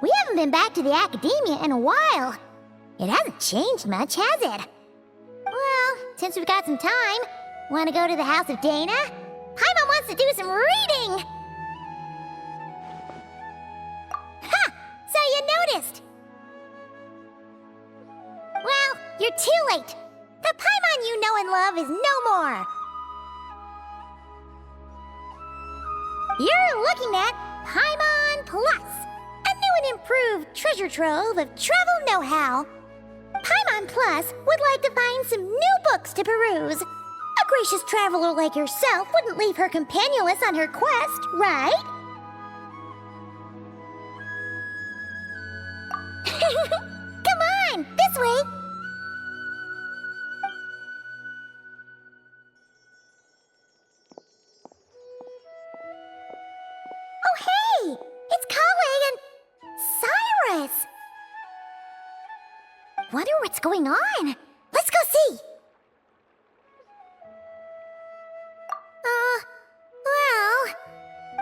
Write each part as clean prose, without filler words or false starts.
We haven't been back to the academia in a while. It hasn't changed much, has it? Well, since we've got some time, want to go to the house of Dana? Paimon wants to do some reading! Ha! So you noticed! Well, you're too late. The Paimon you know and love is no more. You're looking at Paimon Plus, a new and improved treasure trove of travel know-how. Paimon Plus would like to find some new books to peruse. A gracious traveler like yourself wouldn't leave her companionless on her quest, right? Come on, this way! Oh, hey! It's Kale and Cyrus! Wonder what's going on. Let's go see! Well,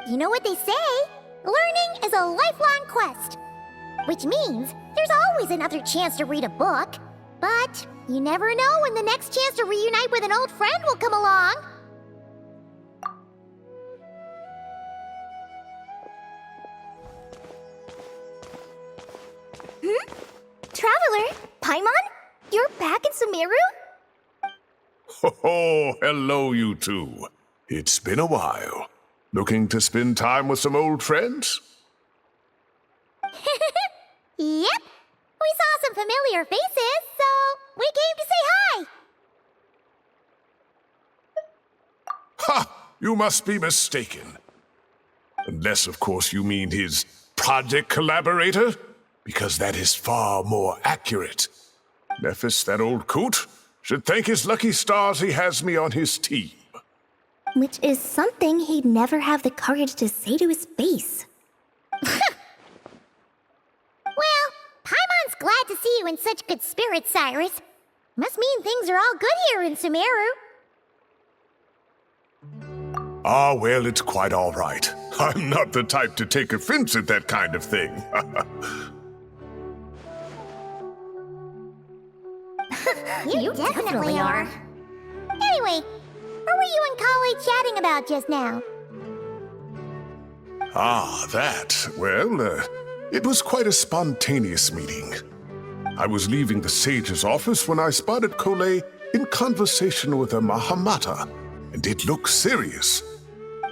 you know what they say? Learning is a lifelong quest. Which means there's always another chance to read a book. But you never know when the next chance to reunite with an old friend will come along. Traveler, Paimon? You're back in Sumeru? Oh, hello, you two. It's been a while. Looking to spend time with some old friends? Yep. We saw some familiar faces, so we came to say hi. Ha! You must be mistaken. Unless, of course, you mean his project collaborator, because that is far more accurate. Nephis, that old coot, should thank his lucky stars he has me on his team. Which is something he'd never have the courage to say to his face. Well, Paimon's glad to see you in such good spirits, Cyrus. Must mean things are all good here in Sumeru. Ah, well, it's quite all right. I'm not the type to take offense at that kind of thing. You definitely are. Anyway, what were you and Kale chatting about just now? Ah, that. Well, it was quite a spontaneous meeting. I was leaving the sage's office when I spotted Kale in conversation with a Mahamata, and it looked serious.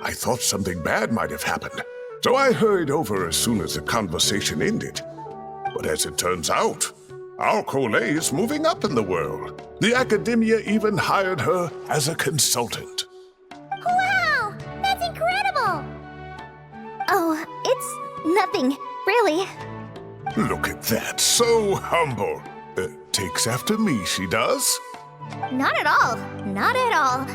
I thought something bad might have happened, so I hurried over as soon as the conversation ended. But as it turns out, our Kale is moving up in the world. The academia even hired her as a consultant. Wow! That's incredible! Oh, it's nothing, really. Look at that, so humble. Takes after me, she does. Not at all. Not at all.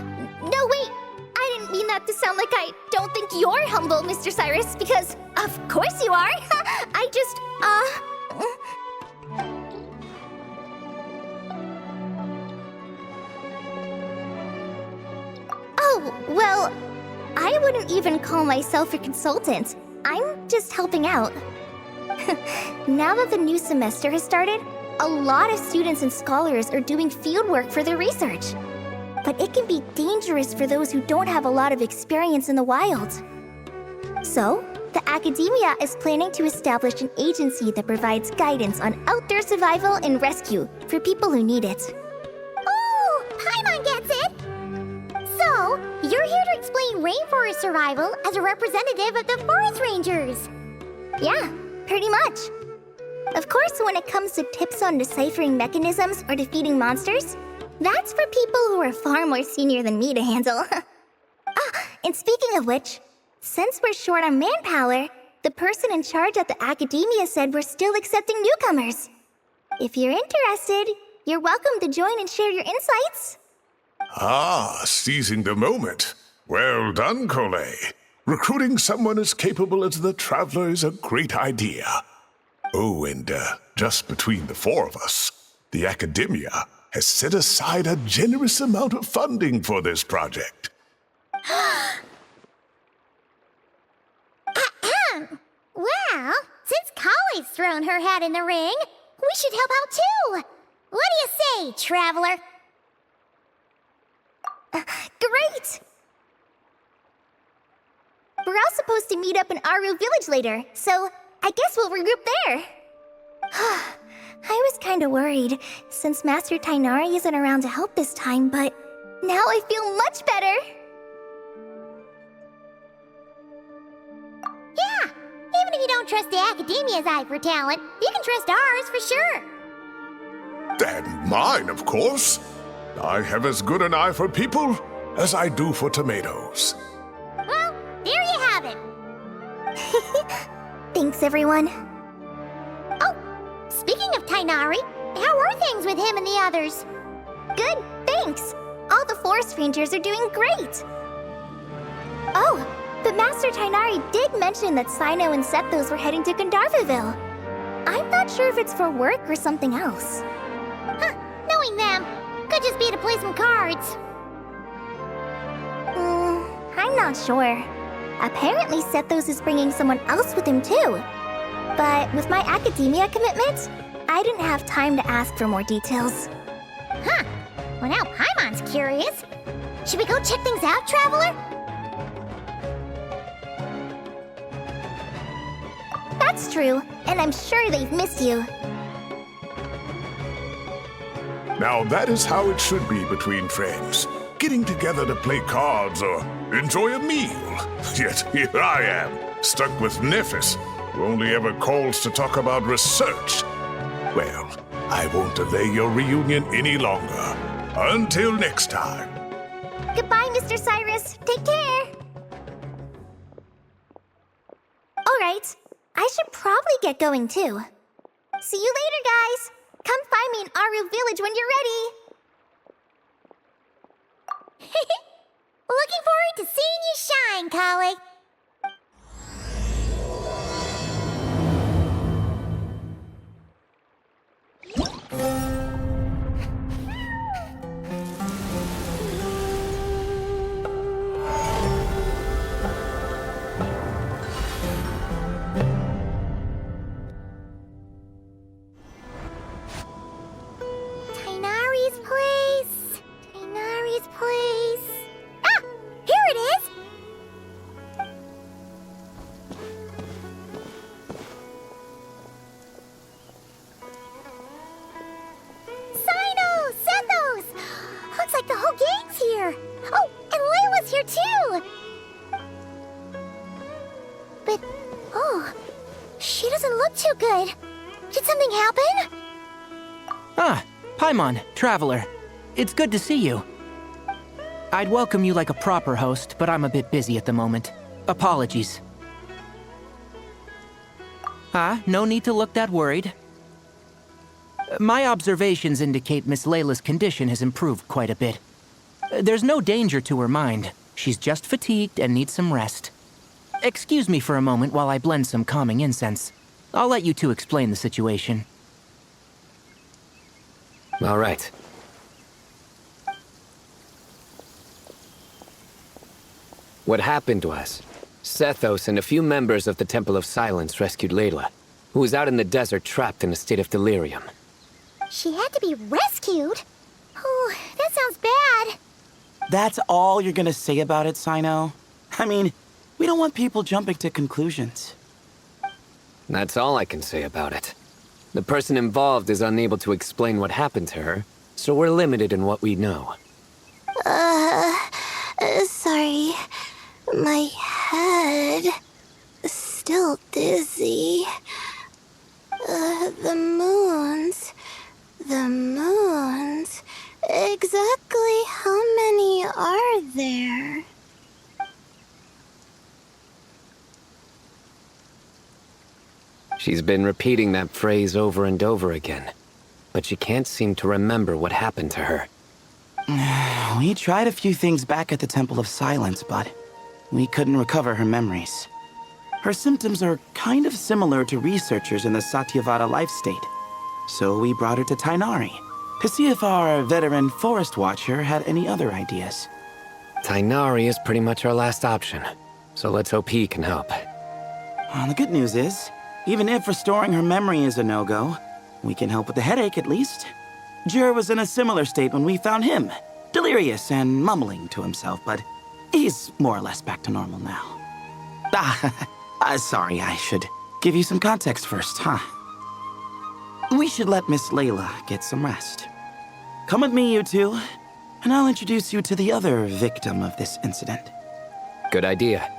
No, wait. I didn't mean that to sound like I don't think you're humble, Mr. Cyrus, because of course you are. I just, Oh, well, I wouldn't even call myself a consultant. I'm just helping out. Now that the new semester has started, a lot of students and scholars are doing fieldwork for their research. But it can be dangerous for those who don't have a lot of experience in the wild. So, the academia is planning to establish an agency that provides guidance on outdoor survival and rescue for people who need it. Oh, Paimon gets it! So, you're here to explain rainforest survival as a representative of the forest rangers. Yeah, pretty much. Of course, when it comes to tips on deciphering mechanisms or defeating monsters, that's for people who are far more senior than me to handle. And speaking of which, since we're short on manpower, the person in charge at the academia said we're still accepting newcomers. If you're interested, you're welcome to join and share your insights. Ah, seizing the moment. Well done, Kale. Recruiting someone as capable as the Traveler is a great idea. Oh, and just between the four of us, the academia has set aside a generous amount of funding for this project. Well, since Tainari's thrown her hat in the ring. We should help out too. What do you say, traveler? Great! We're all supposed to meet up in Aru Village later, so I guess we'll regroup there. I was kinda worried, since Master Tainari isn't around to help this time, but now I feel much better! Yeah, even if you don't trust the Academia's eye for talent, you can trust ours for sure. And mine, of course. I have as good an eye for people as I do for tomatoes. Well, there you have it. Thanks, everyone. Oh, speaking of Tainari, how are things with him and the others? Good, thanks! All the forest rangers are doing great! Oh, but Master Tainari did mention that Sino and Sethos were heading to Gandharvaville. I'm not sure if it's for work or something else. Huh, knowing them, could just be to play some cards. I'm not sure. Apparently Sethos is bringing someone else with him too. But with my academia commitment, I didn't have time to ask for more details. Huh, well now Paimon's curious. Should we go check things out, traveler? That's true, and I'm sure they've missed you. Now that is how it should be between friends. Getting together to play cards or enjoy a meal. Yet here I am, stuck with Nephis, who only ever calls to talk about research. Well, I won't delay your reunion any longer. Until next time. Goodbye, Mr. Cyrus. Take care. Alright, I should probably get going too. See you later, guys. Come find me in Aru Village when you're ready. Looking forward to seeing you shine, colleague. Tainari's place. Tainari's place. Ah! Here it is! Sino! Sethos! Looks like the whole gang's here. Oh, and Layla's here too! But, oh, she doesn't look too good. Did something happen? Ah, Paimon, traveler. It's good to see you. I'd welcome you like a proper host, but I'm a bit busy at the moment. Apologies. No need to look that worried. My observations indicate Miss Layla's condition has improved quite a bit. There's no danger to her mind. She's just fatigued and needs some rest. Excuse me for a moment while I blend some calming incense. I'll let you two explain the situation. All right. What happened was, Sethos and a few members of the Temple of Silence rescued Layla, who was out in the desert trapped in a state of delirium. She had to be rescued? Oh, that sounds bad. That's all you're gonna say about it, Sino? I mean, we don't want people jumping to conclusions. That's all I can say about it. The person involved is unable to explain what happened to her, so we're limited in what we know. Sorry. My head... still dizzy. The moons... Exactly how many are there? She's been repeating that phrase over and over again, but she can't seem to remember what happened to her. We tried a few things back at the Temple of Silence, but we couldn't recover her memories. Her symptoms are kind of similar to researchers in the Satyavada life state. So we brought her to Tainari to see if our veteran forest watcher had any other ideas. Tainari is pretty much our last option, so let's hope he can help. The good news is, Even if restoring her memory is a no-go, we can help with the headache at least. Jer was in a similar state when we found him, delirious and mumbling to himself, but he's more or less back to normal now. Sorry, I should give you some context first, huh? We should let Miss Layla get some rest. Come with me, you two, and I'll introduce you to the other victim of this incident. Good idea.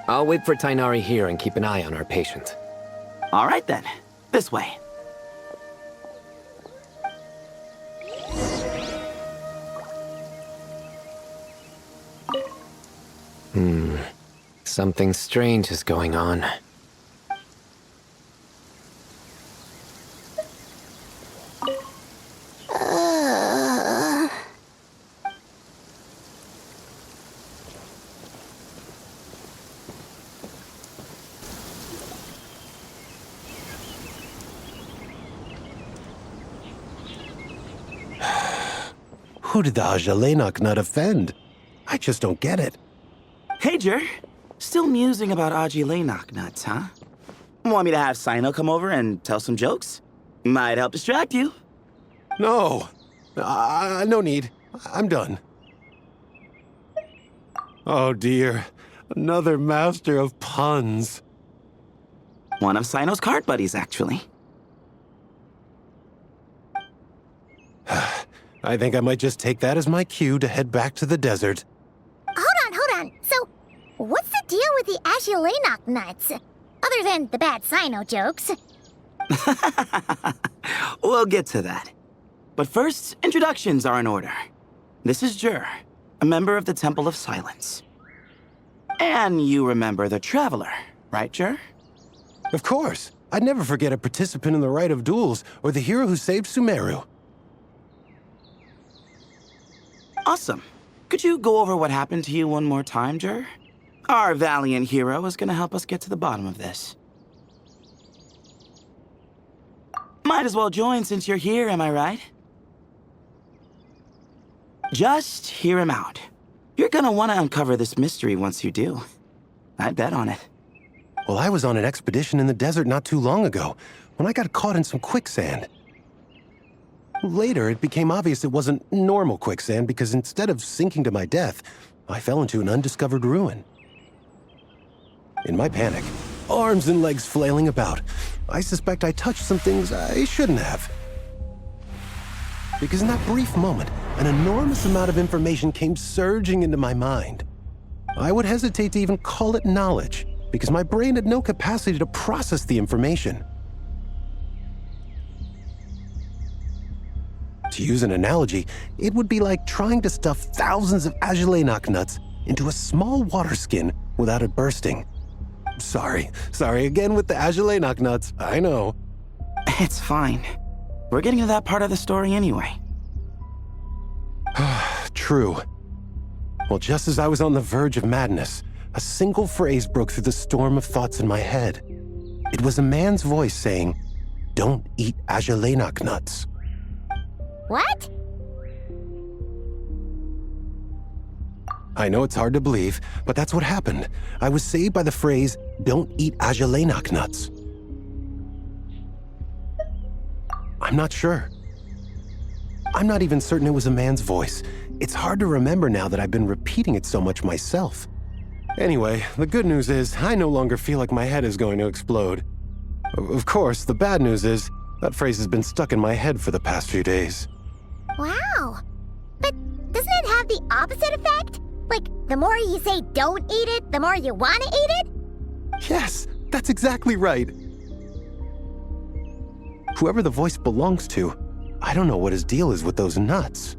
I'll wait for Tainari here and keep an eye on our patient. All right then, this way. Something strange is going on. Who did the Ajalenok nut offend? I just don't get it. Hey, Jer. Still musing about Aji nuts, huh? Want me to have Sino come over and tell some jokes? Might help distract you. No. No need. I'm done. Oh dear. Another master of puns. One of Sino's card buddies, actually. I think I might just take that as my cue to head back to the desert. Hold on. So, what's the deal with the Ajilenok nuts? Other than the bad Sino jokes. We'll get to that. But first, introductions are in order. This is Jer, a member of the Temple of Silence. And you remember the Traveler, right, Jer? Of course. I'd never forget a participant in the Rite of Duels or the hero who saved Sumeru. Awesome. Could you go over what happened to you one more time, Jer? Our valiant hero is gonna help us get to the bottom of this. Might as well join since you're here, am I right? Just hear him out. You're gonna want to uncover this mystery once you do. I bet on it. Well, I was on an expedition in the desert not too long ago, when I got caught in some quicksand. Later, it became obvious it wasn't normal quicksand because instead of sinking to my death, I fell into an undiscovered ruin. In my panic, arms and legs flailing about, I suspect I touched some things I shouldn't have. Because in that brief moment, an enormous amount of information came surging into my mind. I would hesitate to even call it knowledge, because my brain had no capacity to process the information. To use an analogy, it would be like trying to stuff thousands of Ajalenok nuts into a small water skin without it bursting. Sorry again with the Ajalenok nuts, I know. It's fine. We're getting to that part of the story anyway. True. Well, just as I was on the verge of madness, a single phrase broke through the storm of thoughts in my head. It was a man's voice saying, "Don't eat Ajalenok nuts." What? I know it's hard to believe, but that's what happened. I was saved by the phrase, "Don't eat Ajalenok nuts." I'm not sure. I'm not even certain it was a man's voice. It's hard to remember now that I've been repeating it so much myself. Anyway, the good news is I no longer feel like my head is going to explode. Of course, the bad news is that phrase has been stuck in my head for the past few days. Wow. But doesn't it have the opposite effect? Like, the more you say don't eat it, the more you want to eat it? Yes, that's exactly right. Whoever the voice belongs to, I don't know what his deal is with those nuts.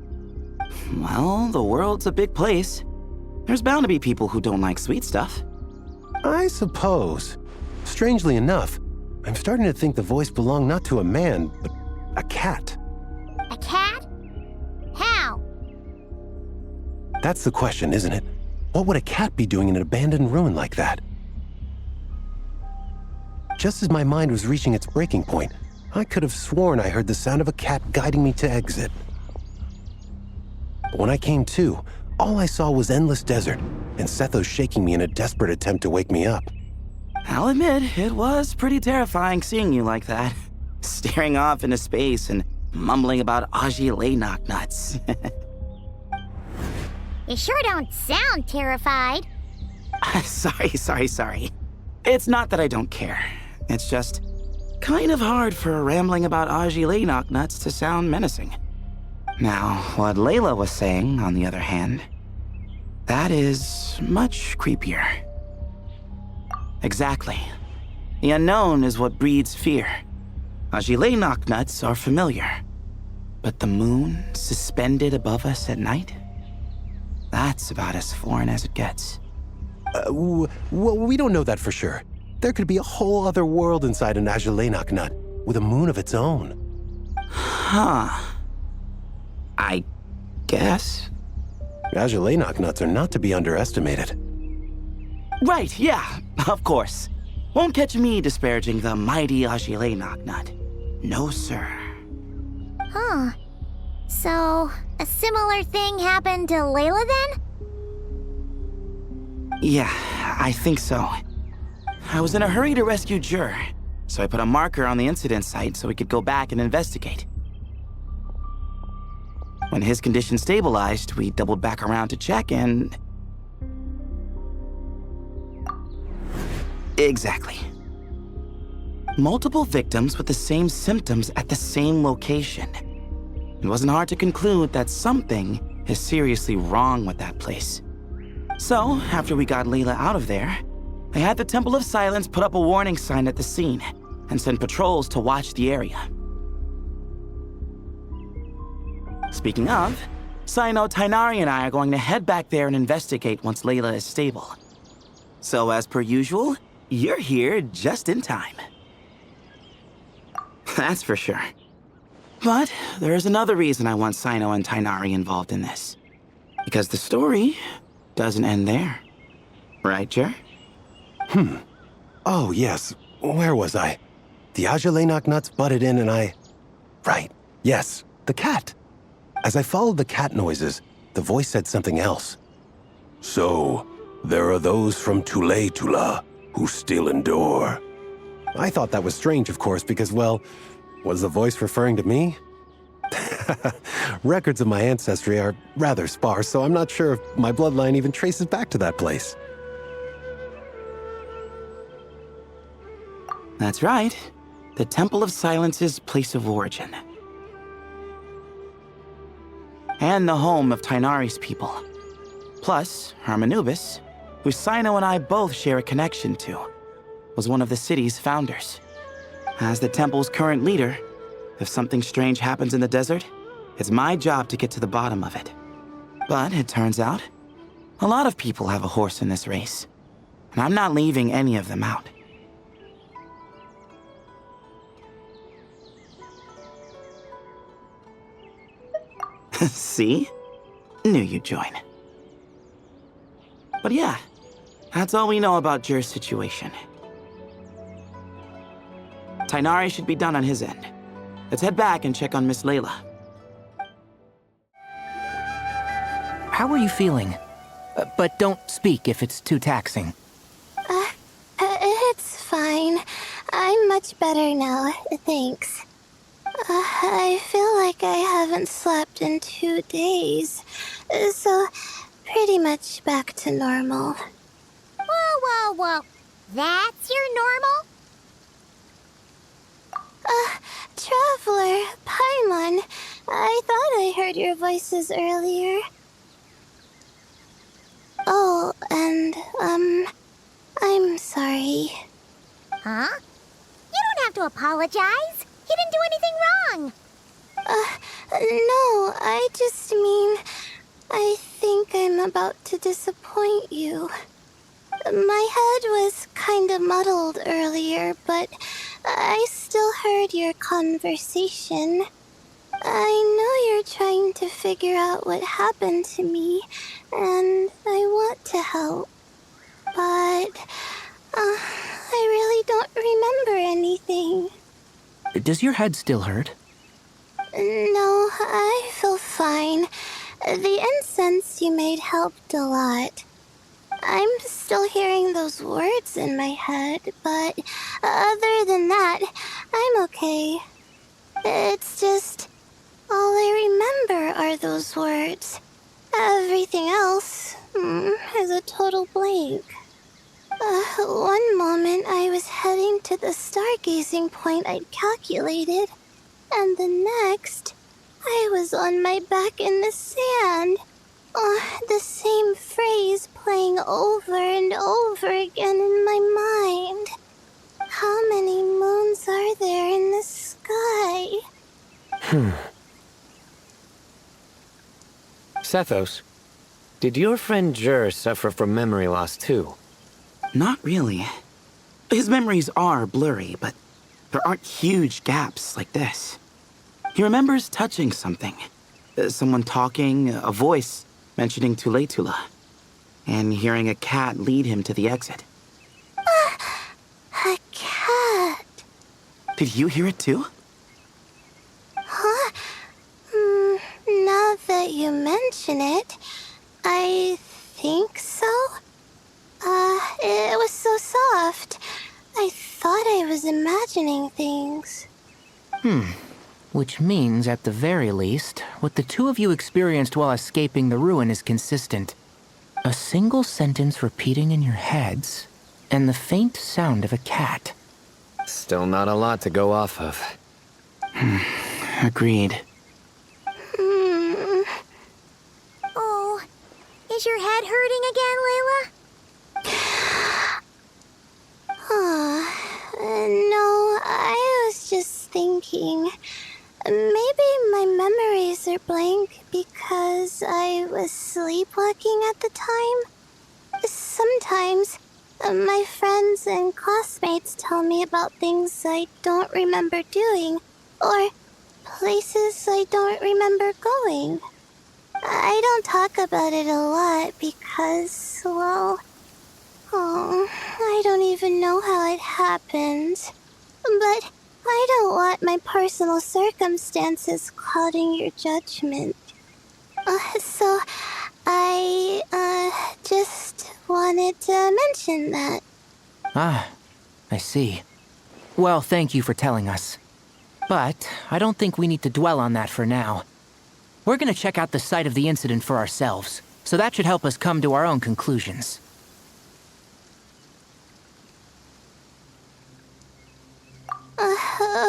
Well, the world's a big place. There's bound to be people who don't like sweet stuff. I suppose. Strangely enough, I'm starting to think the voice belonged not to a man, but a cat. A cat? How? That's the question, isn't it? What would a cat be doing in an abandoned ruin like that? Just as my mind was reaching its breaking point, I could have sworn I heard the sound of a cat guiding me to exit. But when I came to, all I saw was endless desert, and Sethos shaking me in a desperate attempt to wake me up. I'll admit, it was pretty terrifying seeing you like that. Staring off into space and mumbling about Aji Leynok nuts. You sure don't sound terrified. Sorry. It's not that I don't care. It's just kind of hard for rambling about Aji Leynok nuts to sound menacing. Now, what Layla was saying, on the other hand, that is much creepier. Exactly. The unknown is what breeds fear. Aji Leynok nuts are familiar. But the moon suspended above us at night? That's about as foreign as it gets. Well, we don't know that for sure. There could be a whole other world inside an Aji Leynok nut, with a moon of its own. Huh. I guess. Aji Leynok nuts are not to be underestimated. Right, yeah, of course. Won't catch me disparaging the mighty Aji Leynok nut. No, sir. Huh. So, a similar thing happened to Layla then? Yeah, I think so. I was in a hurry to rescue Jur, so I put a marker on the incident site so we could go back and investigate. When his condition stabilized, we doubled back around to check and... Exactly. Multiple victims with the same symptoms at the same location. It wasn't hard to conclude that something is seriously wrong with that place. So, after we got Layla out of there, I had the Temple of Silence put up a warning sign at the scene and send patrols to watch the area. Speaking of, Sino, Tainari, and I are going to head back there and investigate once Layla is stable. So, as per usual, you're here just in time. That's for sure. But there's another reason I want Sino and Tainari involved in this. Because the story doesn't end there. Right, Jer? Oh, yes. Where was I? The Aji Leynok nuts butted in and I... Right. Yes. The cat. As I followed the cat noises, the voice said something else. So, there are those from Tula who still endure. I thought that was strange, of course, because, well, was the voice referring to me? Records of my ancestry are rather sparse, so I'm not sure if my bloodline even traces back to that place. That's right. The Temple of Silence's place of origin. And the home of Tainari's people. Plus, Hermanubis, who Sino and I both share a connection to, was one of the city's founders. As the temple's current leader, if something strange happens in the desert, it's my job to get to the bottom of it. But it turns out, a lot of people have a horse in this race, and I'm not leaving any of them out. See? Knew you'd join. But yeah, that's all we know about Jur's situation. Tainari should be done on his end. Let's head back and check on Miss Layla. How are you feeling? But don't speak if it's too taxing. It's fine. I'm much better now, thanks. I feel like I haven't slept in 2 days, so pretty much back to normal. Whoa. That's your normal? Traveler, Paimon, I thought I heard your voices earlier. Oh, and, I'm sorry. Huh? You don't have to apologize. You didn't do anything wrong. No, I just mean, I think I'm about to disappoint you. My head was kinda muddled earlier, but I still heard your conversation. I know you're trying to figure out what happened to me, and I want to help. But, I really don't remember anything. Does your head still hurt? No, I feel fine. The incense you made helped a lot. I'm still hearing those words in my head, but other than that, I'm okay. It's just, all I remember are those words. Everything else is a total blank. One moment I was heading to the stargazing point I'd calculated, and the next, I was on my back in the sand. The same phrase playing over and over again in my mind. How many moons are there in the sky? Sethos, did your friend Jur suffer from memory loss too? Not really. His memories are blurry, but there aren't huge gaps like this. He remembers touching something. Someone talking, a voice mentioning Tuletula, and hearing a cat lead him to the exit. A cat. Did you hear it too? Huh? Now that you mention it, I think so. It was so soft. I thought I was imagining things. Which means, at the very least, what the two of you experienced while escaping the ruin is consistent. A single sentence repeating in your heads, and the faint sound of a cat. Still not a lot to go off of. Agreed. Oh, is your head hurting again, Layla? No, I was just thinking. Maybe my memories are blank because I was sleepwalking at the time. Sometimes, my friends and classmates tell me about things I don't remember doing, or places I don't remember going. I don't talk about it a lot because, well, I don't even know how it happened. But I don't want my personal circumstances clouding your judgment. So I, just wanted to mention that. Ah, I see. Well, thank you for telling us. But I don't think we need to dwell on that for now. We're gonna check out the site of the incident for ourselves, so that should help us come to our own conclusions.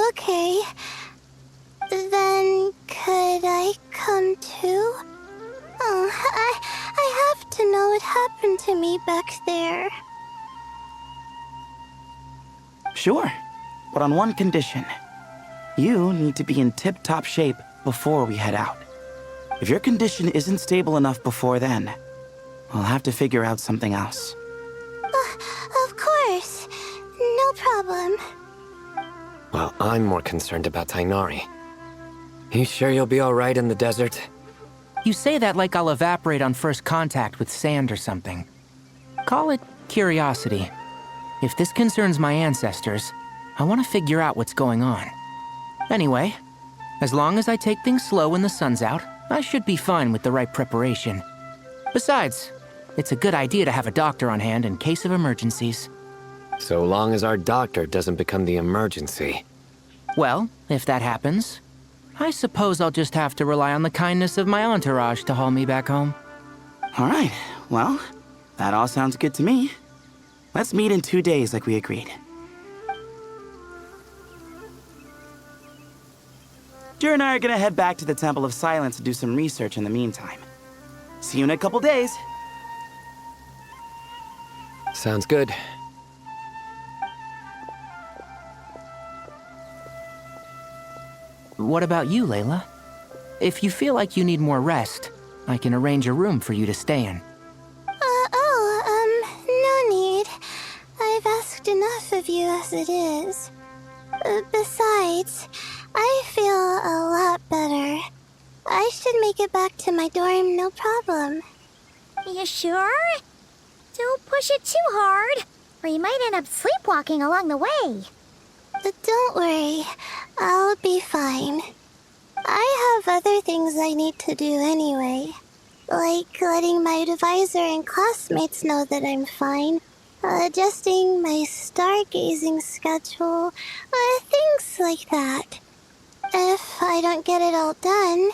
Okay. Then could I come too? I have to know what happened to me back there. Sure, but on one condition. You need to be in tip-top shape before we head out. If your condition isn't stable enough before then, we'll have to figure out something else. Of course. No problem. Well, I'm more concerned about Tainari. You sure you'll be alright in the desert? You say that like I'll evaporate on first contact with sand or something. Call it curiosity. If this concerns my ancestors, I want to figure out what's going on. Anyway, as long as I take things slow when the sun's out, I should be fine with the right preparation. Besides, it's a good idea to have a doctor on hand in case of emergencies. So long as our doctor doesn't become the emergency. Well, if that happens, I suppose I'll just have to rely on the kindness of my entourage to haul me back home. All right, well, that all sounds good to me. Let's meet in 2 days like we agreed. Jer and I are gonna head back to the Temple of Silence to do some research in the meantime. See you in a couple days. Sounds good. What about you, Layla? If you feel like you need more rest, I can arrange a room for you to stay in. No need. I've asked enough of you as it is. Besides, I feel a lot better. I should make it back to my dorm, no problem. You sure? Don't push it too hard, or you might end up sleepwalking along the way. Don't worry, I'll be fine. I have other things I need to do anyway. Like letting my advisor and classmates know that I'm fine. Adjusting my stargazing schedule. Things like that. If I don't get it all done,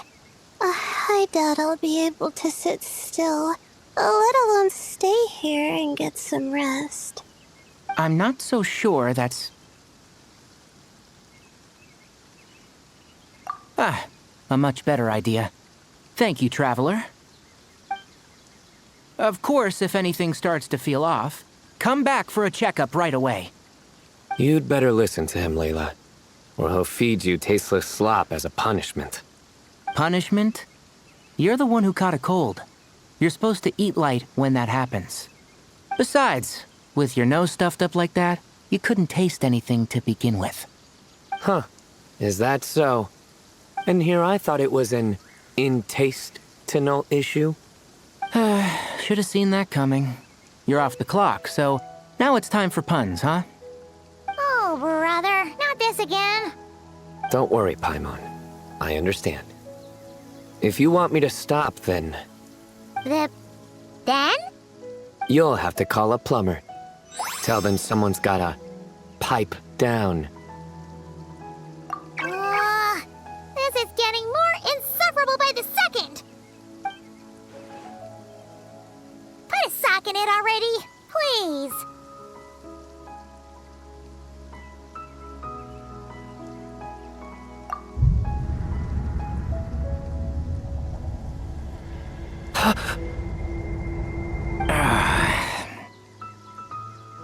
I doubt I'll be able to sit still, let alone stay here and get some rest. I'm not so sure that's... a much better idea. Thank you, Traveler. Of course, if anything starts to feel off, come back for a checkup right away. You'd better listen to him, Layla, or he'll feed you tasteless slop as a punishment. Punishment? You're the one who caught a cold. You're supposed to eat light when that happens. Besides, with your nose stuffed up like that, you couldn't taste anything to begin with. Huh. Is that so? And here I thought it was an in-taste-to-know issue. Should have seen that coming. You're off the clock, so now it's time for puns, huh? Oh, brother, not this again. Don't worry, Paimon. I understand. If you want me to stop, then Then? you'll have to call a plumber. Tell them someone's gotta pipe down. This is getting more insufferable by the second. Put a sock in it already, please.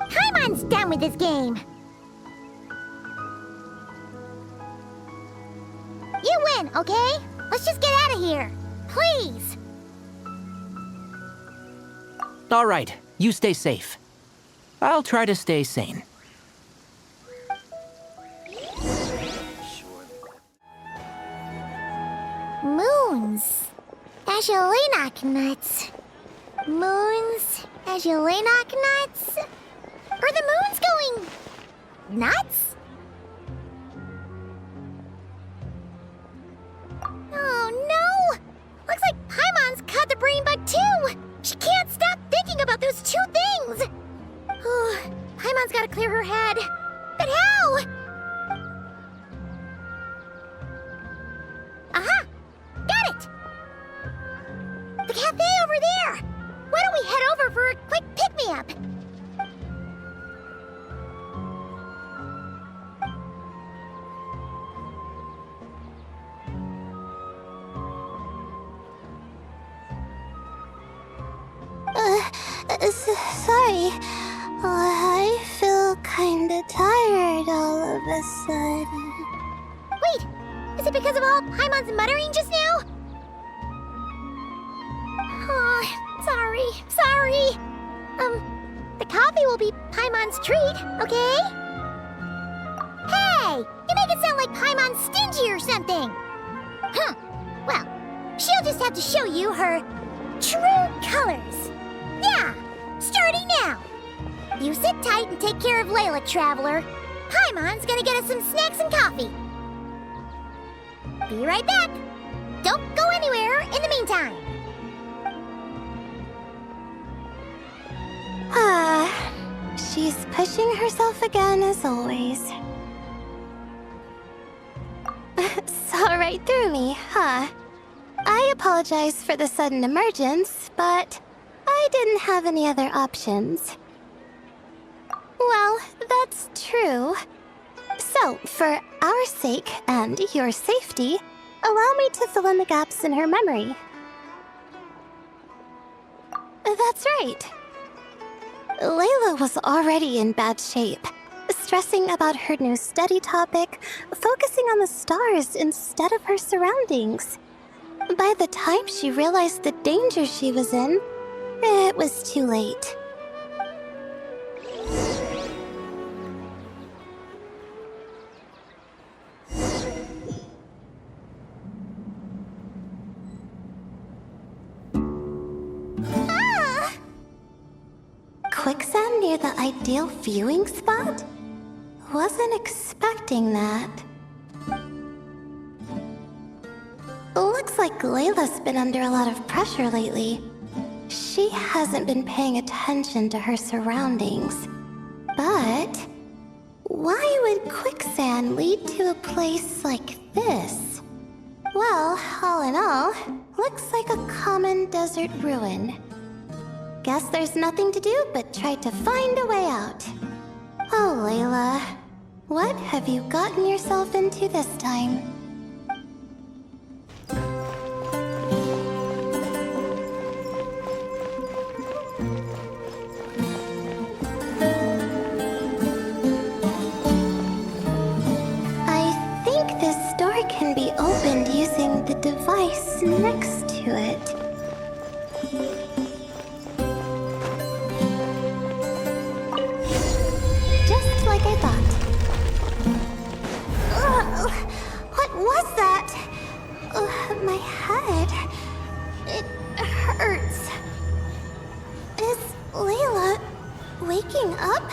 Paimon's done with this game. You win, okay? Let's just get out of here. Please. All right, you stay safe. I'll try to stay sane. Moons. As you lay knock nuts. Moons. As you lay knock nuts. Are the moons going nuts? Oh no! Looks like Paimon's caught the brain bug too! She can't stop thinking about those two things! Oh, Paimon's gotta clear her head. But how? Aha! Got it! The cafe over there! Why don't we head over for a quick pick-me-up? Sorry. I feel kinda tired all of a sudden. Wait! Is it because of all Paimon's muttering just now? Oh, sorry. The coffee will be Paimon's treat, okay? Hey! You make it sound like Paimon's stingy or something! Huh. Well, she'll just have to show you her true colors. Yeah! Starting now! You sit tight and take care of Layla, Traveler. Paimon's gonna get us some snacks and coffee. Be right back. Don't go anywhere in the meantime. She's pushing herself again as always. Saw right through me, huh? I apologize for the sudden emergence, but I didn't have any other options. Well, that's true. So, for our sake and your safety, allow me to fill in the gaps in her memory. That's right. Layla was already in bad shape, stressing about her new study topic, focusing on the stars instead of her surroundings. By the time she realized the danger she was in, it was too late. Quicksand near the ideal viewing spot? Wasn't expecting that. Looks like Layla's been under a lot of pressure lately. She hasn't been paying attention to her surroundings. But why would quicksand lead to a place like this? Well, all in all, looks like a common desert ruin. Guess there's nothing to do but try to find a way out. Oh, Layla, what have you gotten yourself into this time? I think this door can be opened using the device next to it. Just like I thought. Ugh, what was that? My head. It hurts. Is Layla waking up?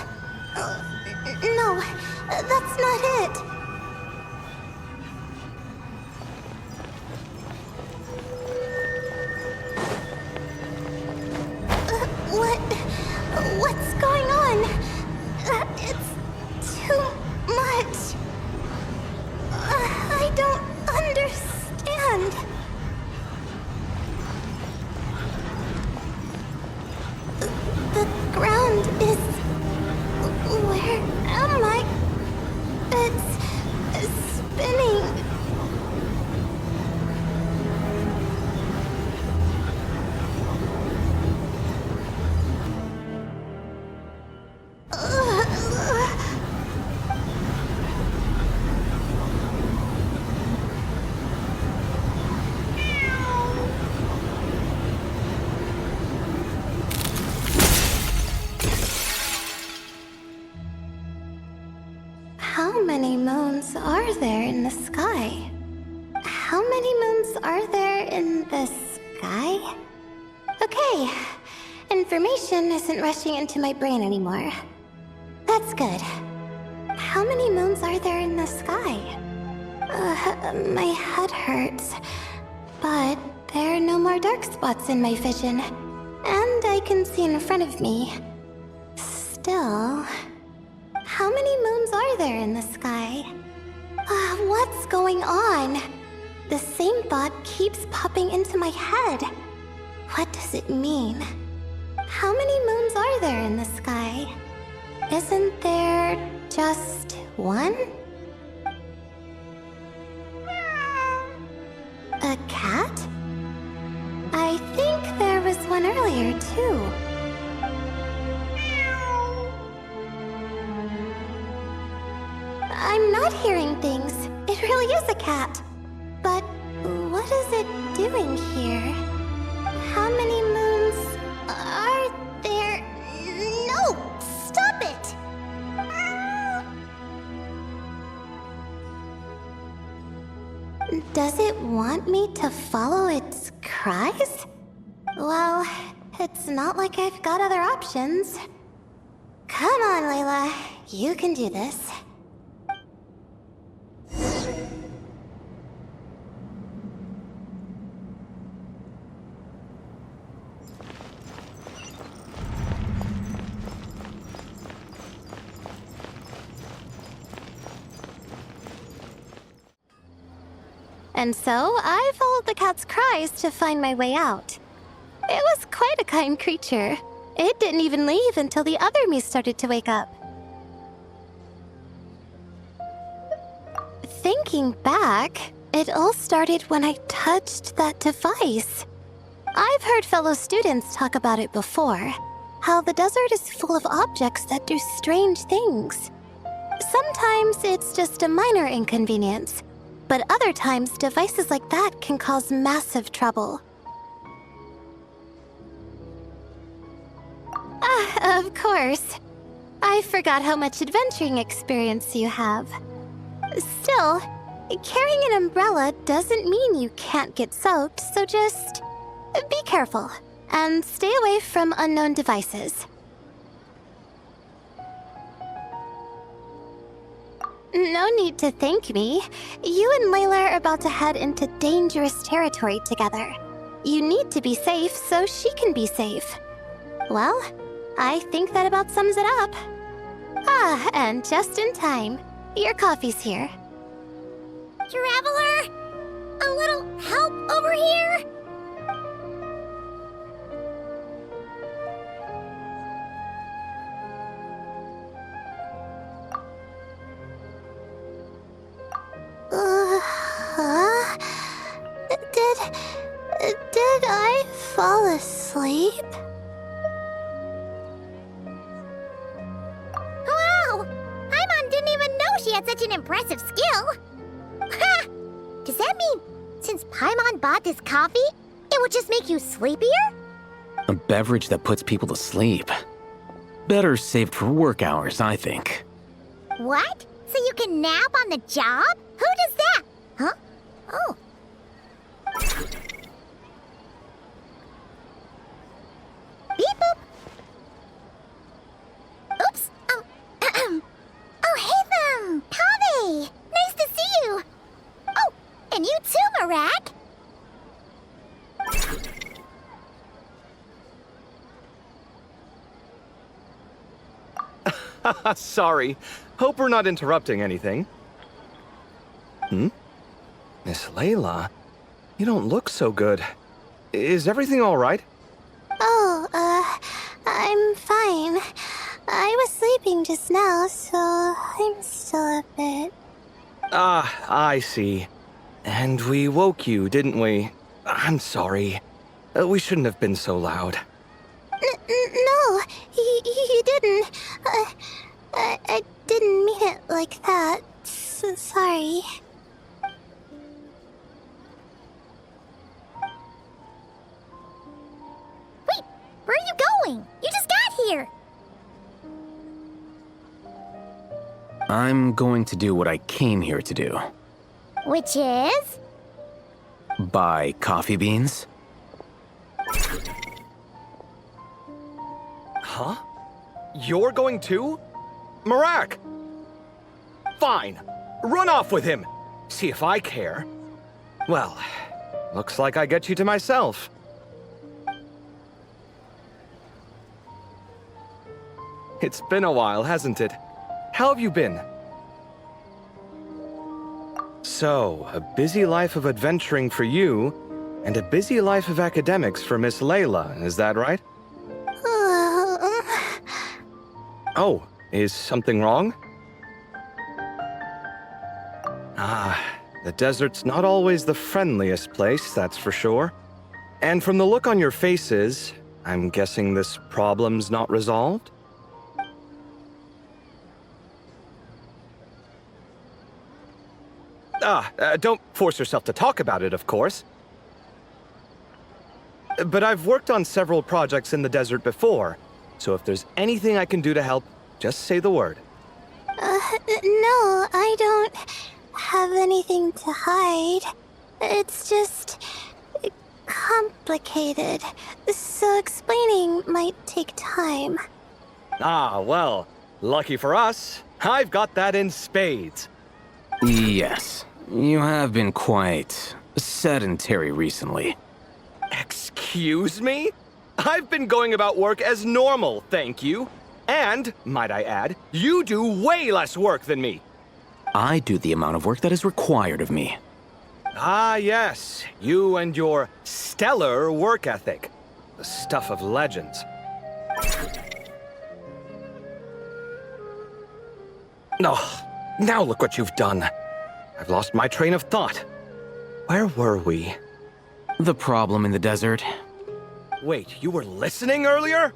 No, that's not it. What's going on? It's too much. I don't understand. The ground is... Where am I? It's spinning. How many moons are there in the sky? How many moons are there in the sky? Okay, information isn't rushing into my brain anymore. That's good. How many moons are there in the sky? My head hurts, but there are no more dark spots in my vision, and I can see in front of me. Still... How many moons are there in the sky? What's going on? The same thought keeps popping into my head. What does it mean? How many moons are there in the sky? Isn't there just one? A cat? I think there was one earlier, too. I'm not hearing things. It really is a cat. But what is it doing here? How many moons are there? No! Stop it! Does it want me to follow its cries? Well, it's not like I've got other options. Come on, Layla. You can do this. And so, I followed the cat's cries to find my way out. It was quite a kind creature. It didn't even leave until the other me started to wake up. Thinking back, it all started when I touched that device. I've heard fellow students talk about it before, how the desert is full of objects that do strange things. Sometimes it's just a minor inconvenience, but other times devices like that can cause massive trouble. Of course. I forgot how much adventuring experience you have. Still, carrying an umbrella doesn't mean you can't get soaked, so just be careful and stay away from unknown devices. No need to thank me. You and Layla are about to head into dangerous territory together. You need to be safe so she can be safe. Well, I think that about sums it up. Ah, and just in time. Your coffee's here. Traveler? A little help over here? Did I fall asleep? Wow! Paimon didn't even know she had such an impressive skill. Ha! Does that mean since Paimon bought this coffee, it would just make you sleepier? A beverage that puts people to sleep. Better saved for work hours, I think. What? So you can nap on the job? Who does that? Huh? Oh. Beep boop. Oops. Oh, hey them. Pave. Nice to see you. Oh, and you too, Marak. Sorry. Hope we're not interrupting anything. Miss Layla? You don't look so good. Is everything all right? Oh, I'm fine. I was sleeping just now, so I'm still a bit... Ah, I see. And we woke you, didn't we? I'm sorry. We shouldn't have been so loud. No, you didn't. I didn't mean it like that. Sorry. Wait, where are you going? You just got here. I'm going to do what I came here to do. Which is? Buy coffee beans. Huh? You're going too? Marak! Fine. Run off with him. See if I care. Well, looks like I get you to myself. It's been a while, hasn't it? How have you been? So, a busy life of adventuring for you, and a busy life of academics for Miss Layla, is that right? Oh, is something wrong? Ah, the desert's not always the friendliest place, that's for sure. And from the look on your faces, I'm guessing this problem's not resolved? Don't force yourself to talk about it, of course. But I've worked on several projects in the desert before, so if there's anything I can do to help, just say the word. No, I don't have anything to hide. It's just complicated, so explaining might take time. Ah, well, lucky for us, I've got that in spades. Yes, you have been quite sedentary recently. Excuse me? I've been going about work as normal, thank you. And, might I add, you do way less work than me. I do the amount of work that is required of me. Ah, yes, you and your stellar work ethic. The stuff of legends. Oh, now look what you've done. I've lost my train of thought. Where were we? The problem in the desert. Wait, you were listening earlier?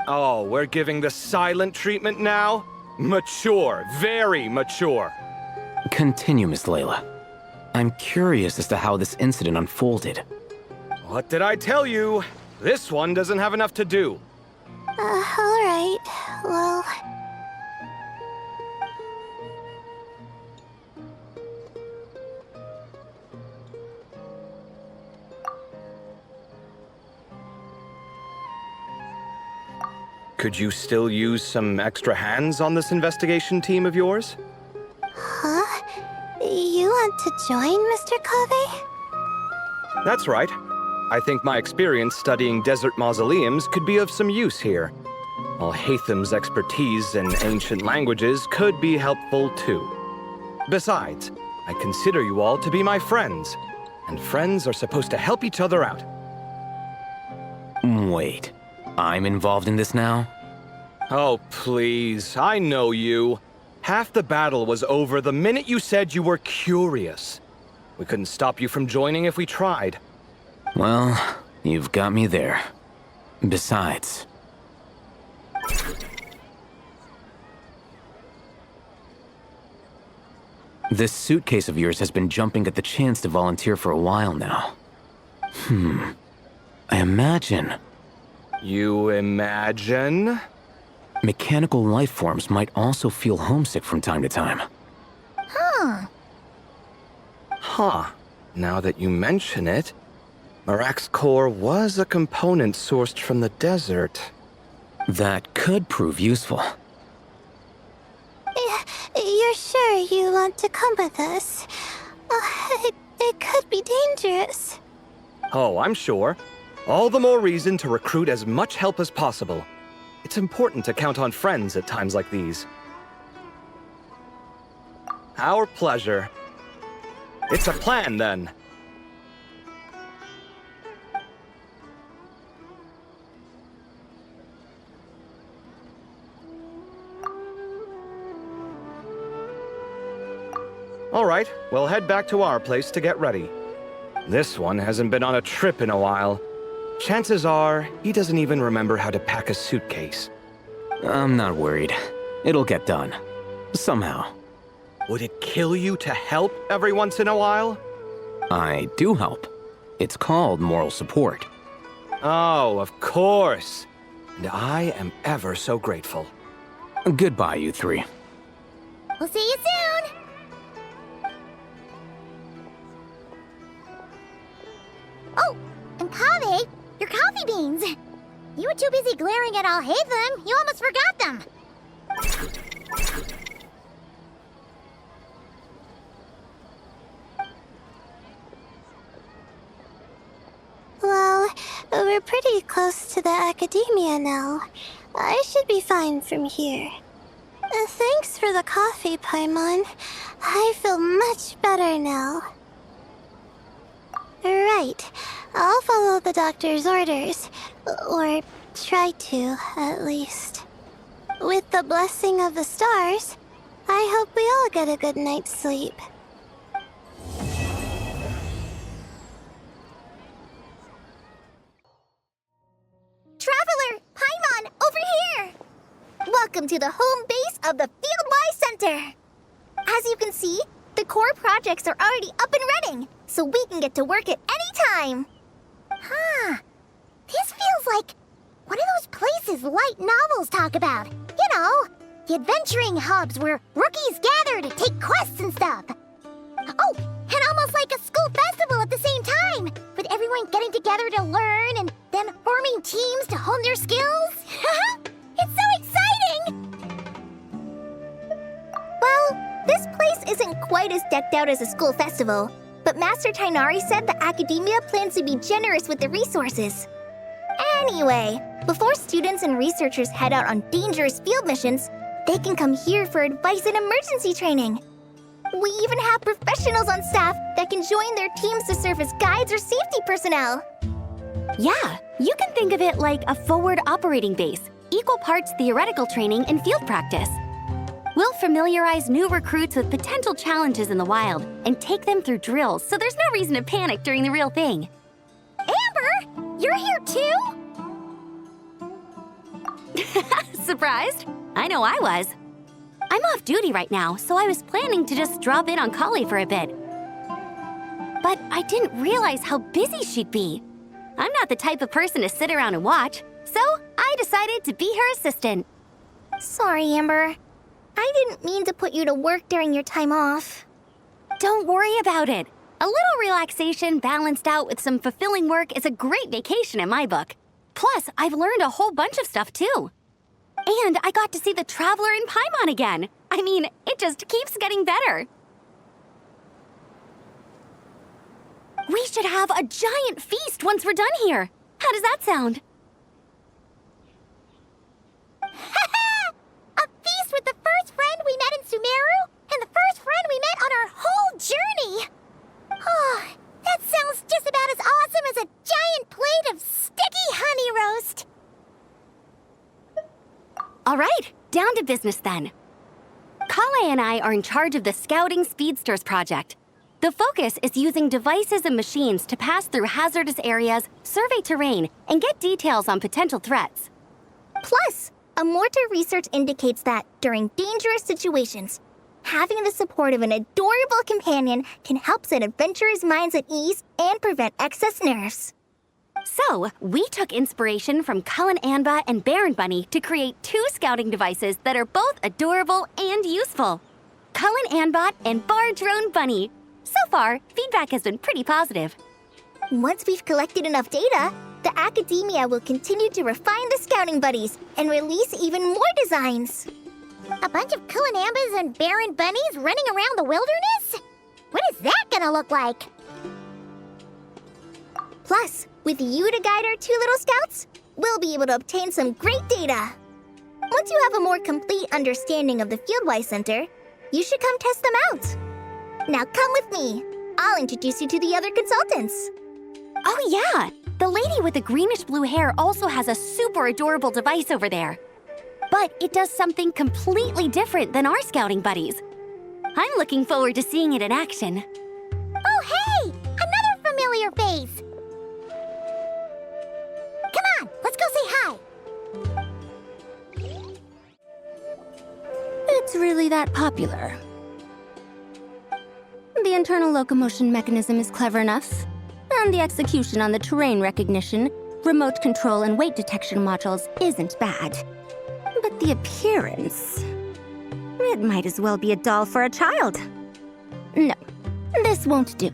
Oh, we're giving the silent treatment now? Mature, very mature. Continue, Miss Layla. I'm curious as to how this incident unfolded. What did I tell you? This one doesn't have enough to do. Alright, well... Could you still use some extra hands on this investigation team of yours? Huh? You want to join, Mr. Kave? That's right. I think my experience studying desert mausoleums could be of some use here. While Hatham's expertise in ancient languages could be helpful too. Besides, I consider you all to be my friends, and friends are supposed to help each other out. Wait, I'm involved in this now? Oh, please, I know you. Half the battle was over the minute you said you were curious. We couldn't stop you from joining if we tried. Well, you've got me there. Besides... This suitcase of yours has been jumping at the chance to volunteer for a while now. I imagine... You imagine? Mechanical life forms might also feel homesick from time to time. Huh. Now that you mention it, Marak's core was a component sourced from the desert. That could prove useful. You're sure you want to come with us? It could be dangerous. Oh, I'm sure. All the more reason to recruit as much help as possible. It's important to count on friends at times like these. Our pleasure. It's a plan, then. All right, we'll head back to our place to get ready. This one hasn't been on a trip in a while. Chances are, he doesn't even remember how to pack a suitcase. I'm not worried. It'll get done. Somehow. Would it kill you to help every once in a while? I do help. It's called moral support. Oh, of course. And I am ever so grateful. Goodbye, you three. We'll see you soon! Oh, and Kave, your coffee beans! You were too busy glaring at Al-Haytham, you almost forgot them! Well, we're pretty close to the academia now. I should be fine from here. Thanks for the coffee, Paimon. I feel much better now. Right. I'll follow the doctor's orders. Or try to, at least. With the blessing of the stars, I hope we all get a good night's sleep. Traveler, Paimon, over here! Welcome to the home base of the Field-wise Center! As you can see, the core projects are already up and running, so we can get to work at any time. Huh. This feels like one of those places light novels talk about. You know, the adventuring hubs where rookies gather to take quests and stuff. Oh, and almost like a school festival at the same time, with everyone getting together to learn and then forming teams to hone their skills. It's so exciting! Well, this place isn't quite as decked out as a school festival, but Master Tainari said the academia plans to be generous with the resources. Anyway, before students and researchers head out on dangerous field missions, they can come here for advice and emergency training. We even have professionals on staff that can join their teams to serve as guides or safety personnel. Yeah, you can think of it like a forward operating base, equal parts theoretical training and field practice. We'll familiarize new recruits with potential challenges in the wild and take them through drills so there's no reason to panic during the real thing. Amber, you're here too? Surprised? I know I was. I'm off duty right now, so I was planning to just drop in on Kali for a bit. But I didn't realize how busy she'd be. I'm not the type of person to sit around and watch, so I decided to be her assistant. Sorry, Amber. I didn't mean to put you to work during your time off. Don't worry about it. A little relaxation balanced out with some fulfilling work is a great vacation in my book. Plus, I've learned a whole bunch of stuff too. And I got to see the Traveler in Paimon again. I mean, it just keeps getting better. We should have a giant feast once we're done here. How does that sound? A feast with the first friend we met in Sumeru and the first friend we met on our whole journey. Oh, that sounds just about as awesome as a giant plate of sticky honey roast. All right, down to business then. Kale and I are in charge of the Scouting Speedsters project. The focus is using devices and machines to pass through hazardous areas, survey terrain, and get details on potential threats. Plus, Amorta research indicates that during dangerous situations, having the support of an adorable companion can help set adventurers' minds at ease and prevent excess nerves. So, we took inspiration from Cullen Anba and Baron Bunny to create 2 scouting devices that are both adorable and useful. Cullen Anbot and Bar Drone Bunny. So far, feedback has been pretty positive. Once we've collected enough data, the academia will continue to refine the scouting buddies and release even more designs. A bunch of Kulanambas and Baron Bunnies running around the wilderness? What is that gonna look like? Plus, with you to guide our 2 little scouts, we'll be able to obtain some great data. Once you have a more complete understanding of the Fieldwise Center, you should come test them out. Now come with me. I'll introduce you to the other consultants. Oh yeah! The lady with the greenish-blue hair also has a super adorable device over there. But it does something completely different than our scouting buddies. I'm looking forward to seeing it in action. Oh, hey! Another familiar face! Come on, let's go say hi! It's really that popular. The internal locomotion mechanism is clever enough, and the execution on the terrain recognition, remote control, and weight detection modules isn't bad. But the appearance... it might as well be a doll for a child. No, this won't do.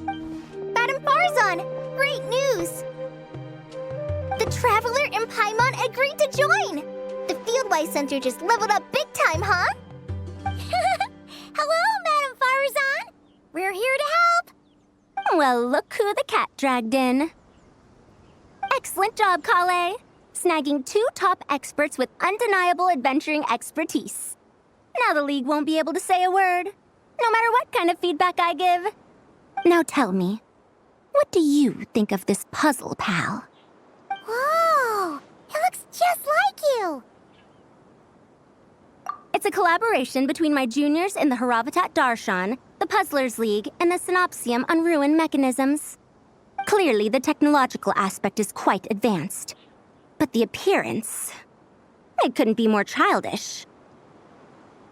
Madam Farzan, great news! The Traveler in Paimon agreed to join! The Fieldwise Center just leveled up big time, huh? Hello, Madam Farzan! We're here to help! Well, look who the cat dragged in. Excellent job, Kale. Snagging 2 top experts with undeniable adventuring expertise. Now the League won't be able to say a word, no matter what kind of feedback I give. Now tell me, what do you think of this puzzle, pal? Whoa! It looks just like you! It's a collaboration between my juniors in the Haravatat Darshan, the Puzzlers League, and the Synopsium on Ruin Mechanisms. Clearly, the technological aspect is quite advanced. But the appearance... it couldn't be more childish.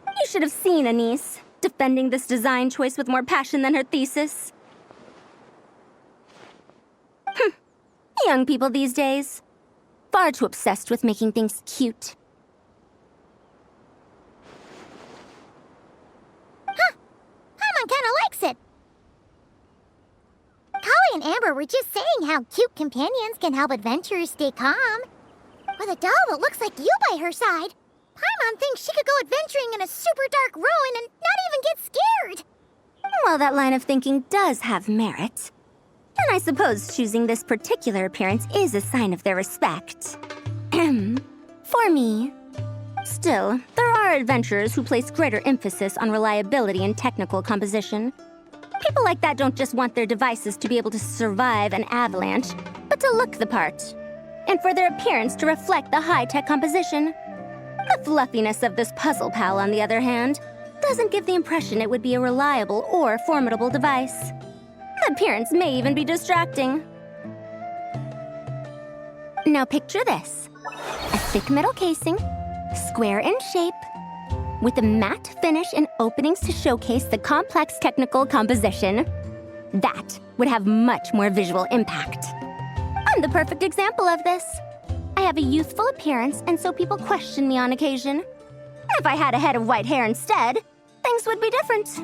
You should have seen Anise, defending this design choice with more passion than her thesis. Young people these days. Far too obsessed with making things cute. Paimon kinda likes it. Kali and Amber were just saying how cute companions can help adventurers stay calm. With a doll that looks like you by her side, Paimon thinks she could go adventuring in a super dark ruin and not even get scared. Well, that line of thinking does have merit. And I suppose choosing this particular appearance is a sign of their respect. For me. Still, there are adventurers who place greater emphasis on reliability and technical composition. People like that don't just want their devices to be able to survive an avalanche, but to look the part. And for their appearance to reflect the high-tech composition. The fluffiness of this puzzle pal, on the other hand, doesn't give the impression it would be a reliable or formidable device. The appearance may even be distracting. Now picture this. A thick metal casing, square in shape, with a matte finish and openings to showcase the complex technical composition. That would have much more visual impact. I'm the perfect example of this. I have a youthful appearance, and so people question me on occasion. If I had a head of white hair instead, things would be different.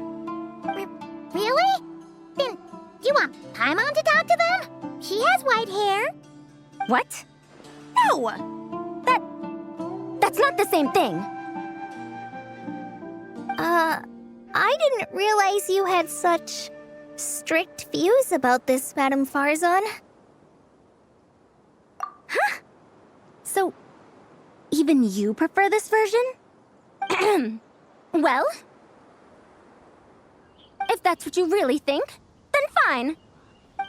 Really? Then you want Paimon to talk to them? She has white hair. What? No! That's That's not the same thing. I didn't realize you had such strict views about this, Madame Farzan. Huh? So, even you prefer this version? Well, if that's what you really think, then fine.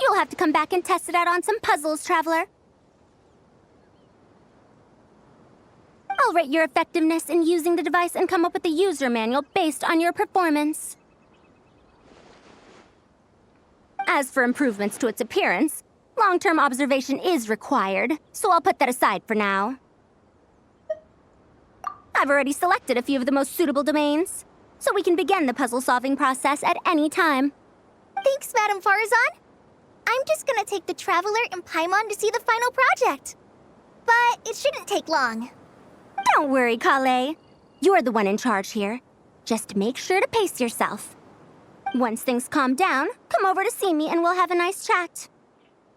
You'll have to come back and test it out on some puzzles, Traveler. I'll rate your effectiveness in using the device and come up with a user manual based on your performance. As for improvements to its appearance, long-term observation is required, so I'll put that aside for now. I've already selected a few of the most suitable domains, so we can begin the puzzle-solving process at any time. Thanks, Madame Farzan. I'm just gonna take the Traveler and Paimon to see the final project. But it shouldn't take long. Don't worry, Kale. You're the one in charge here. Just make sure to pace yourself. Once things calm down, come over to see me and we'll have a nice chat.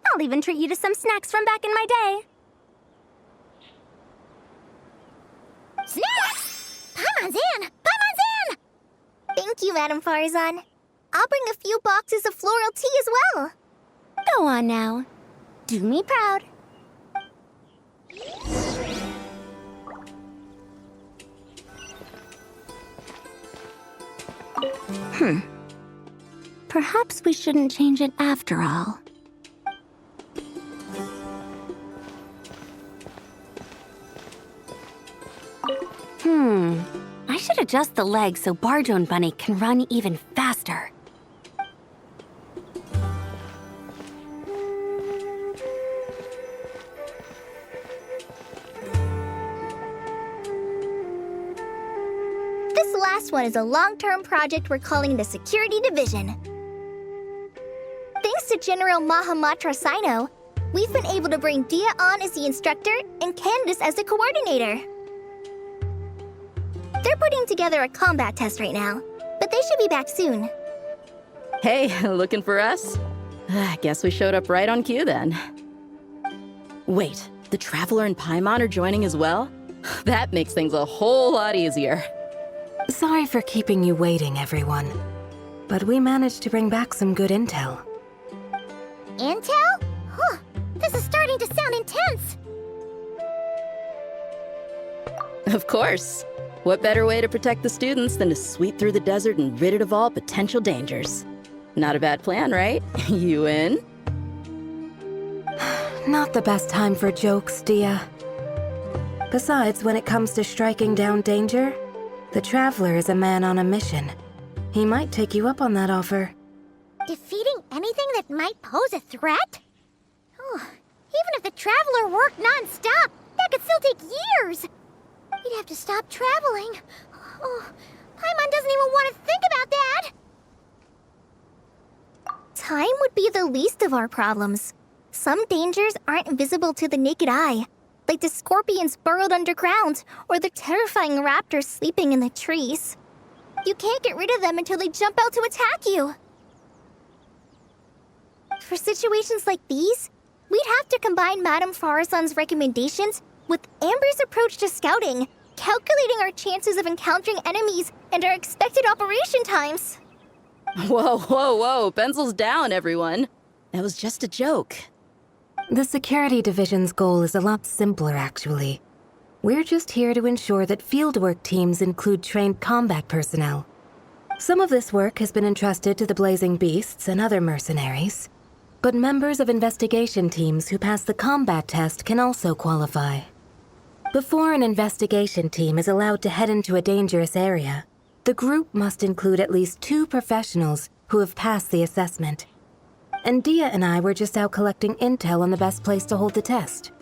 I'll even treat you to some snacks from back in my day. Snacks! Paimon's in! Paimon's in! Thank you, Madame Farzan. I'll bring a few boxes of floral tea as well. Go on now. Do me proud. Perhaps we shouldn't change it after all. I should adjust the legs so Barjo Bunny can run even faster. This last one is a long-term project we're calling the Security Division. Thanks to General Mahamatra Sino, we've been able to bring Dia on as the instructor and Candace as the coordinator. They're putting together a combat test right now, but they should be back soon. Hey, looking for us? I guess we showed up right on cue then. Wait, the Traveler and Paimon are joining as well? That makes things a whole lot easier. Sorry for keeping you waiting, everyone. But we managed to bring back some good intel. Intel? Huh. This is starting to sound intense. Of course. What better way to protect the students than to sweep through the desert and rid it of all potential dangers? Not a bad plan, right? You in? Not the best time for jokes, Dia. Besides, when it comes to striking down danger, the Traveler is a man on a mission. He might take you up on that offer. Defeating anything that might pose a threat? Oh, even if the Traveler worked non-stop, that could still take years. We'd have to stop traveling. Oh, Paimon doesn't even want to think about that. Time would be the least of our problems. Some dangers aren't visible to the naked eye, like the scorpions burrowed underground or the terrifying raptors sleeping in the trees. You can't get rid of them until they jump out to attack you. For situations like these, we'd have to combine Madame Farzan's recommendations with Amber's approach to scouting, calculating our chances of encountering enemies and our expected operation times. Whoa, whoa, whoa, pencils down, everyone. That was just a joke. The Security Division's goal is a lot simpler, actually. We're just here to ensure that fieldwork teams include trained combat personnel. Some of this work has been entrusted to the Blazing Beasts and other mercenaries, but members of investigation teams who pass the combat test can also qualify. Before an investigation team is allowed to head into a dangerous area, the group must include at least 2 professionals who have passed the assessment. And Dia and I were just out collecting intel on the best place to hold the test.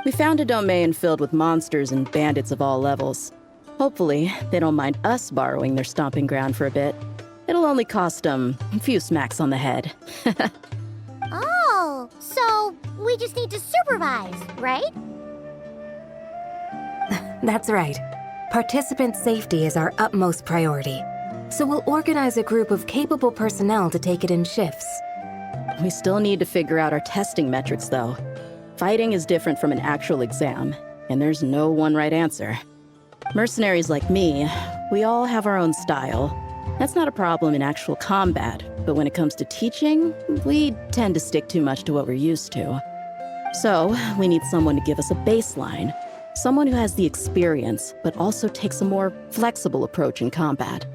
We found a domain filled with monsters and bandits of all levels. Hopefully, they don't mind us borrowing their stomping ground for a bit. It'll only cost them a few smacks on the head. Oh, so we just need to supervise, right? That's right. Participant safety is our utmost priority. So we'll organize a group of capable personnel to take it in shifts. We still need to figure out our testing metrics, though. Fighting is different from an actual exam, and there's no one right answer. Mercenaries like me, we all have our own style. That's not a problem in actual combat, but when it comes to teaching, we tend to stick too much to what we're used to. So, we need someone to give us a baseline. Someone who has the experience, but also takes a more flexible approach in combat.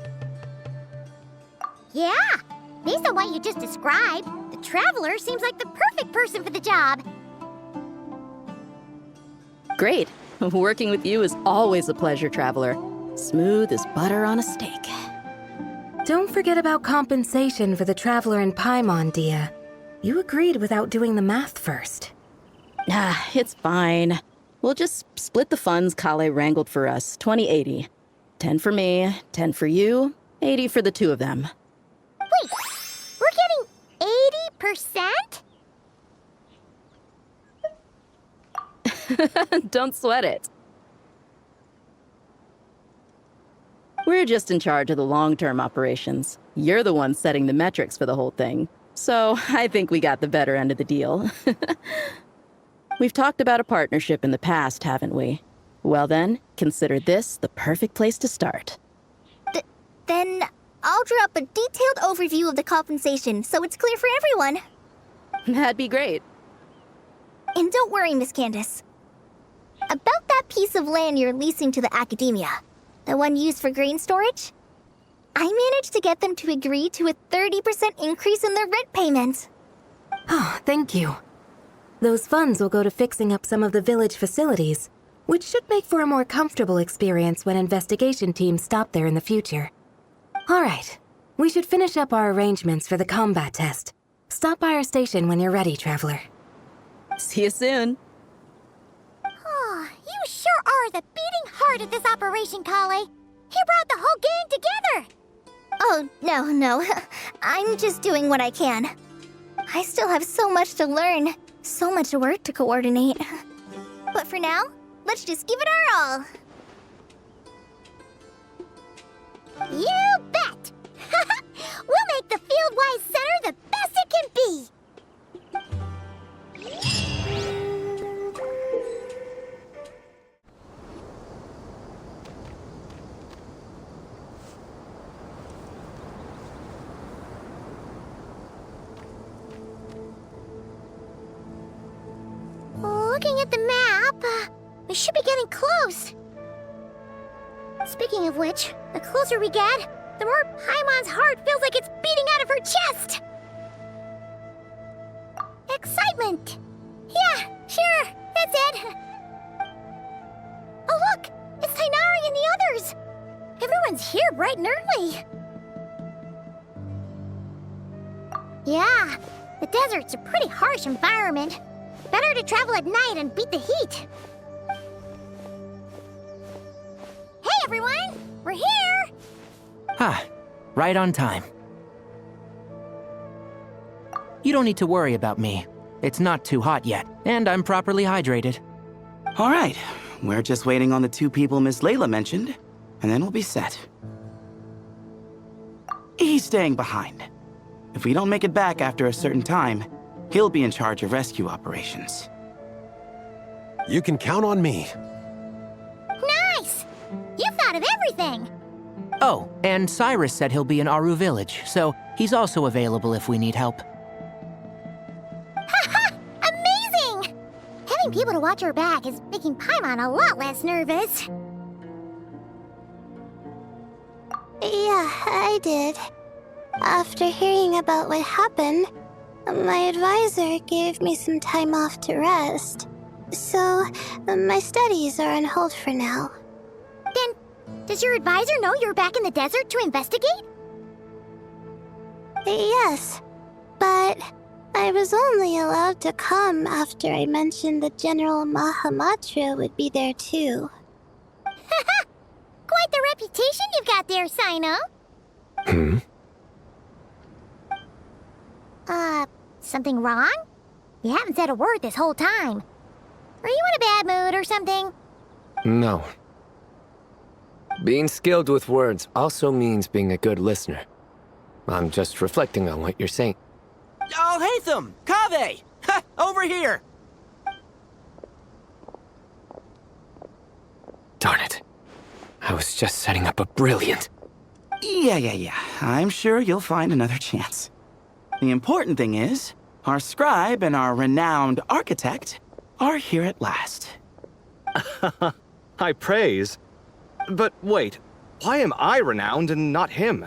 Yeah, based on what you just described, the Traveler seems like the perfect person for the job. Great. Working with you is always a pleasure, Traveler. Smooth as butter on a steak. Don't forget about compensation for the Traveler in Paimon, Dia. You agreed without doing the math first. Ah, it's fine. We'll just split the funds Kale wrangled for us, 20-80. 10 for me, 10 for you, 80 for the two of them. Wait, we're getting 80%? Don't sweat it. We're just in charge of the long-term operations. You're the one setting the metrics for the whole thing. So I think we got the better end of the deal. We've talked about a partnership in the past, haven't we? Well then, consider this the perfect place to start. Then I'll draw up a detailed overview of the compensation so it's clear for everyone. That'd be great. And don't worry, Miss Candace. About that piece of land you're leasing to the academia, the one used for grain storage, I managed to get them to agree to a 30% increase in their rent payments. Oh, thank you. Those funds will go to fixing up some of the village facilities, which should make for a more comfortable experience when investigation teams stop there in the future. All right, we should finish up our arrangements for the combat test. Stop by our station when you're ready, Traveler. See you soon. Oh, you sure are the beating heart of this operation, Kale. He brought the whole gang together. Oh, no. I'm just doing what I can. I still have so much to learn, so much work to coordinate. But for now, let's just give it our all. You bet! We'll make the Fieldwise Center the best it can be! Looking at the map, we should be getting close. Speaking of which, the closer we get, the more Paimon's heart feels like it's beating out of her chest. Excitement! Yeah, sure, that's it. Oh look, it's Tainari and the others. Everyone's here bright and early. Yeah, the desert's a pretty harsh environment. Better to travel at night and beat the heat. Hey everyone, we're here! Right on time. You don't need to worry about me. It's not too hot yet, and I'm properly hydrated. All right, we're just waiting on the two people Miss Layla mentioned, and then we'll be set. He's staying behind. If we don't make it back after a certain time, he'll be in charge of rescue operations. You can count on me. Nice! You thought of everything! Oh, and Cyrus said he'll be in Aru Village, so he's also available if we need help. Haha! Amazing! Having people to watch our back is making Paimon a lot less nervous. Yeah, I did. After hearing about what happened, my advisor gave me some time off to rest. So, my studies are on hold for now. Then, does your advisor know you're back in the desert to investigate? Yes, but I was only allowed to come after I mentioned that General Mahamatra would be there too. Haha! Quite the reputation you've got there, Sino. Something wrong? You haven't said a word this whole time. Are you in a bad mood or something? No. Being skilled with words also means being a good listener. I'm just reflecting on what you're saying. Oh, Hatham! Kaveh! Ha! Over here! Darn it. I was just setting up a brilliant... Yeah. I'm sure you'll find another chance. The important thing is, our scribe and our renowned architect are here at last. High praise. But wait, why am I renowned and not him?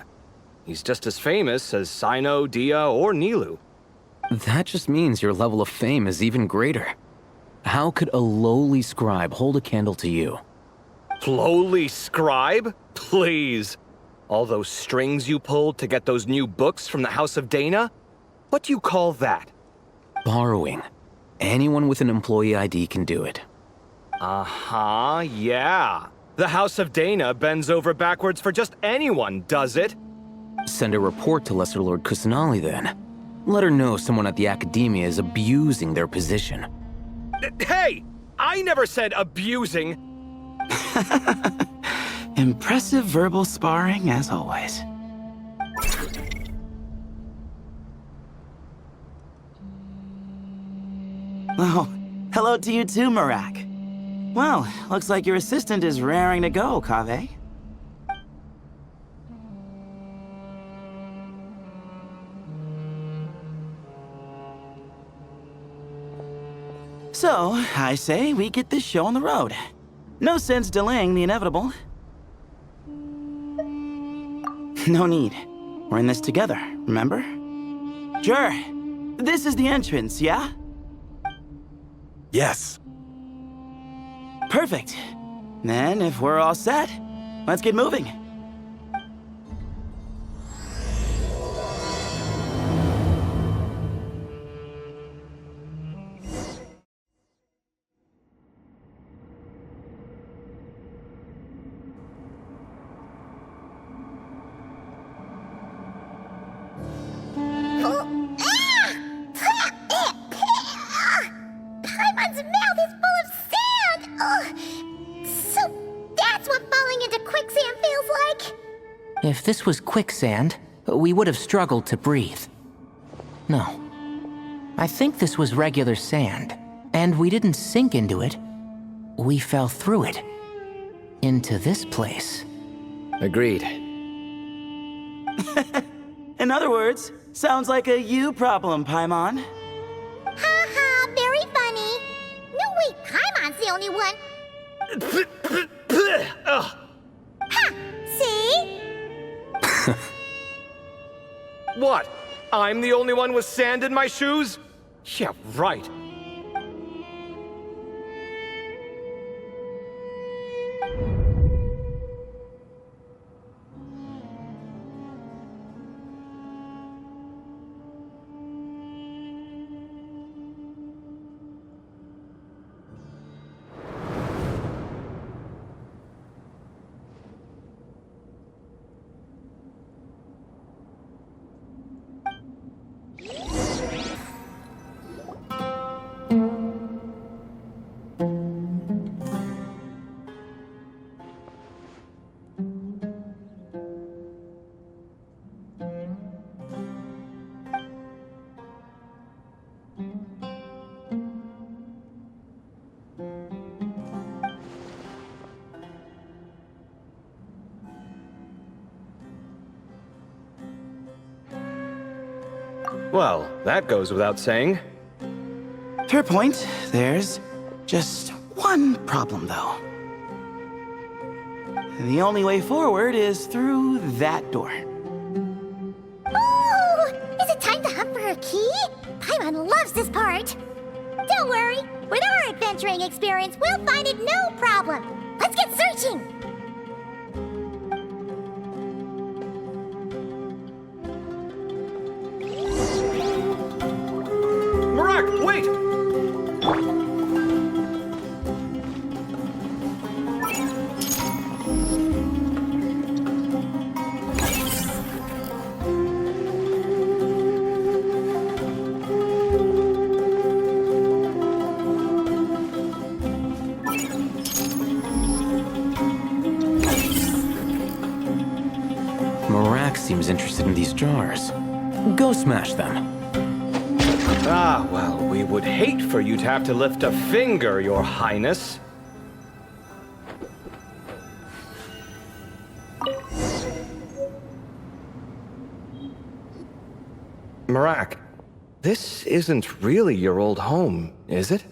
He's just as famous as Sino, Dia, or Nilu. That just means your level of fame is even greater. How could a lowly scribe hold a candle to you? Lowly scribe? Please. All those strings you pulled to get those new books from the House of Dana? What do you call that? Borrowing. Anyone with an employee ID can do it. Uh-huh, yeah. The House of Dana bends over backwards for just anyone, does it? Send a report to Lesser Lord Kusanali then. Let her know someone at the Academia is abusing their position. Hey! I never said abusing! Impressive verbal sparring, as always. Oh, hello to you too, Marak. Well, looks like your assistant is raring to go, Kaveh. So, I say we get this show on the road. No sense delaying the inevitable. No need. We're in this together, remember? Sure. This is the entrance, yeah? Yes. Perfect. Then, if we're all set, let's get moving. Paimon's mouth is full of sand! Ugh. So that's what falling into quicksand feels like? If this was quicksand, we would have struggled to breathe. No. I think this was regular sand, and we didn't sink into it. We fell through it. Into this place. Agreed. In other words, sounds like a you problem, Paimon. Ha, very funny. No, wait, Paimon's the only one. Ha! See? What? I'm the only one with sand in my shoes? Yeah, right. Well, that goes without saying. Fair point. There's just one problem, though. The only way forward is through that door. Ooh! Is it time to hunt for a key? Paimon loves this part. Don't worry. With our adventuring experience, we'll find it no problem. Let's get searching. Marak, wait! Marak seems interested in these jars. Go smash them. Ah, well, we would hate for you to have to lift a finger, Your Highness. Marak, this isn't really your old home, is it?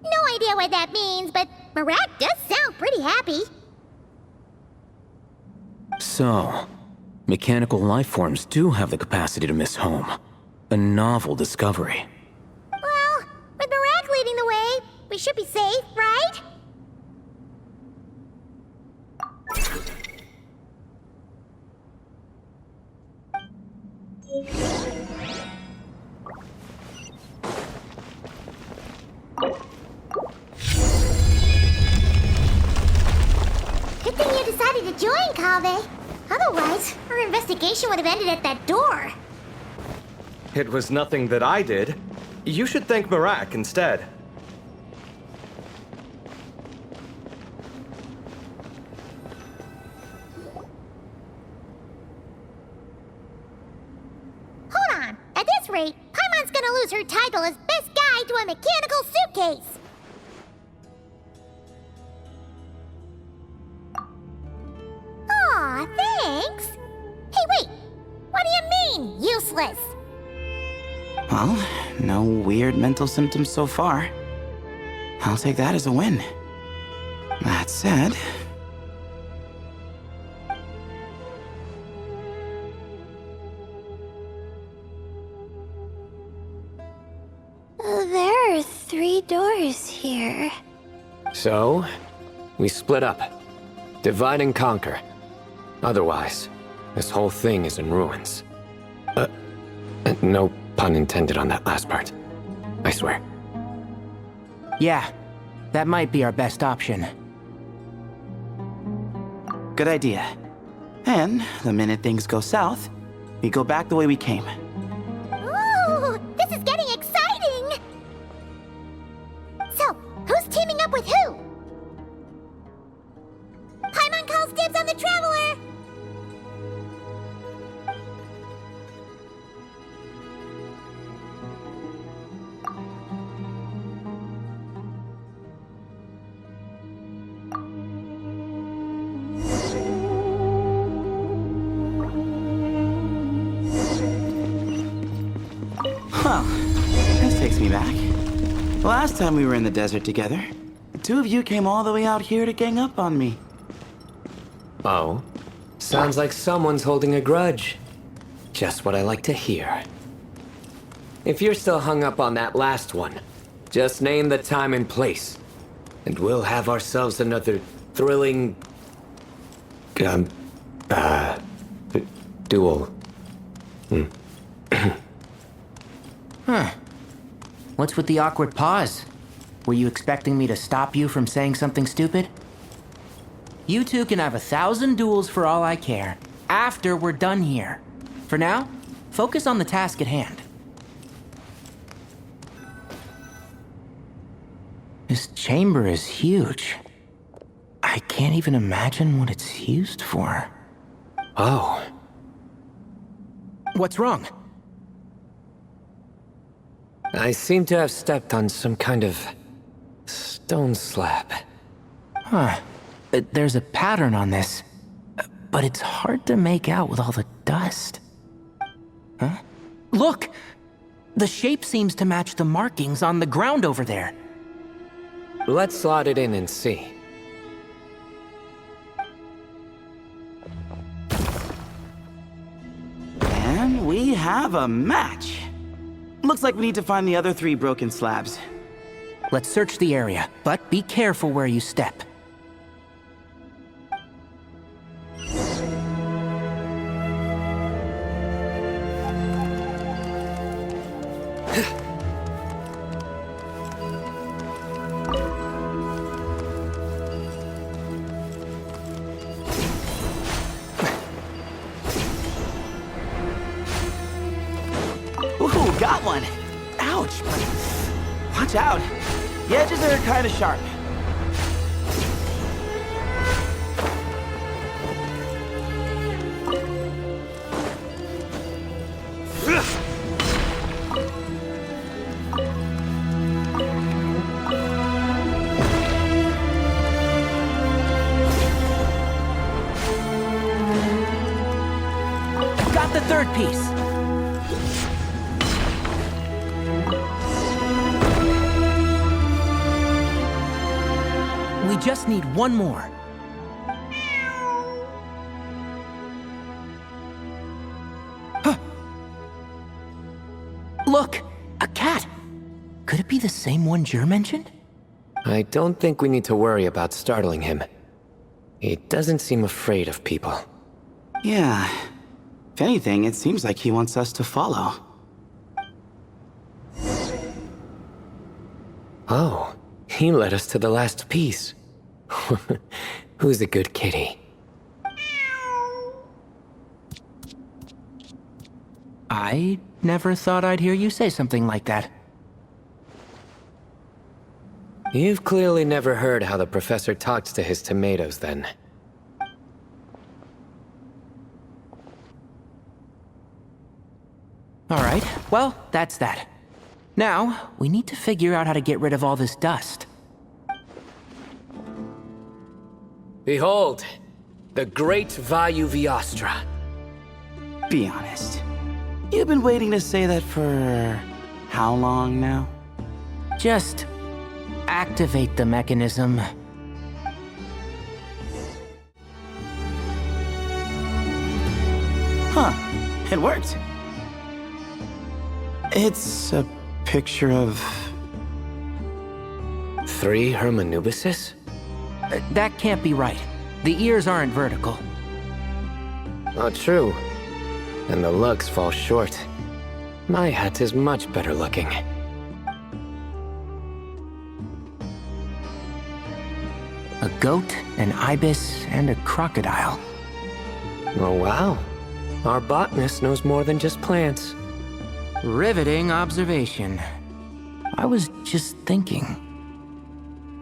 No idea what that means, but Marak does sound pretty happy. So, mechanical life forms do have the capacity to miss home. A novel discovery. Well, with Marak leading the way, we should be safe, right? Good thing you decided to join, Kaveh. Otherwise, our investigation would have ended at that door. It was nothing that I did. You should thank Marak instead. Hold on. At this rate, Paimon's gonna lose her title as best guide to a mechanical suitcase. Aw, thanks. Hey, wait. What do you mean, useless? Well, no weird mental symptoms so far. I'll take that as a win. That said... There are 3 doors here. So, we split up. Divide and conquer. Otherwise, this whole thing is in ruins. No pun intended on that last part. I swear. Yeah, that might be our best option. Good idea. And the minute things go south, we go back the way we came. Ooh, this is getting exciting! So, who's teaming up with who? Paimon calls dibs on the Traveler! Well, this takes me back. Last time we were in the desert together, the 2 of you came all the way out here to gang up on me. Oh? Sounds like someone's holding a grudge. Just what I like to hear. If you're still hung up on that last one, just name the time and place. And we'll have ourselves another thrilling... duel. Huh. What's with the awkward pause? Were you expecting me to stop you from saying something stupid? You two can have 1,000 duels for all I care, after we're done here. For now, focus on the task at hand. This chamber is huge. I can't even imagine what it's used for. Oh. What's wrong? I seem to have stepped on some kind of stone slab. Huh. There's a pattern on this, but it's hard to make out with all the dust. Huh? Look! The shape seems to match the markings on the ground over there. Let's slot it in and see. And we have a match. Looks like we need to find the other 3 broken slabs. Let's search the area, but be careful where you step. Ooh, got one! Ouch, but watch out. The edges are kind of sharp. third piece. We just need one more. Huh. Look, a cat. Could it be the same one Jer mentioned? I don't think we need to worry about startling him. He doesn't seem afraid of people. Yeah. If anything, it seems like he wants us to follow. Oh, he led us to the last piece. Who's a good kitty? I never thought I'd hear you say something like that. You've clearly never heard how the professor talks to his tomatoes, then. All right, well, that's that. Now, we need to figure out how to get rid of all this dust. Behold, the great Vayu Viastra. Be honest. You've been waiting to say that for how long now? Just activate the mechanism. Huh, it worked. It's a picture of... 3 Hermanubises? That can't be right. The ears aren't vertical. Not true. And the lugs fall short. My hat is much better looking. A goat, an ibis, and a crocodile. Oh wow. Our botanist knows more than just plants. Riveting observation. I was just thinking.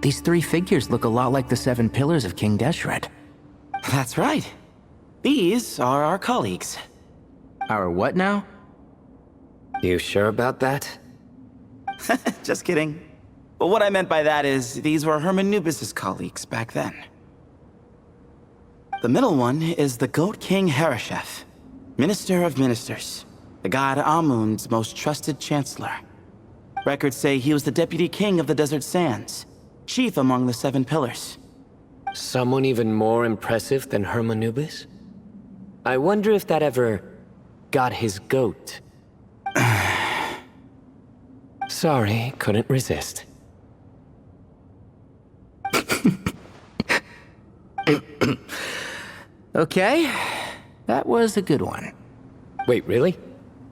These 3 figures look a lot like the 7 pillars of King Deshret. That's right. These are our colleagues. Our what now? You sure about that? Just kidding. But what I meant by that is, these were Hermanubis' colleagues back then. The middle one is the Goat King Harashef, Minister of Ministers, the god Amun's most trusted chancellor. Records say he was the deputy king of the Desert Sands, chief among the 7 pillars. Someone even more impressive than Hermanubis? I wonder if that ever got his goat. Sorry, couldn't resist. Okay, that was a good one. Wait, really?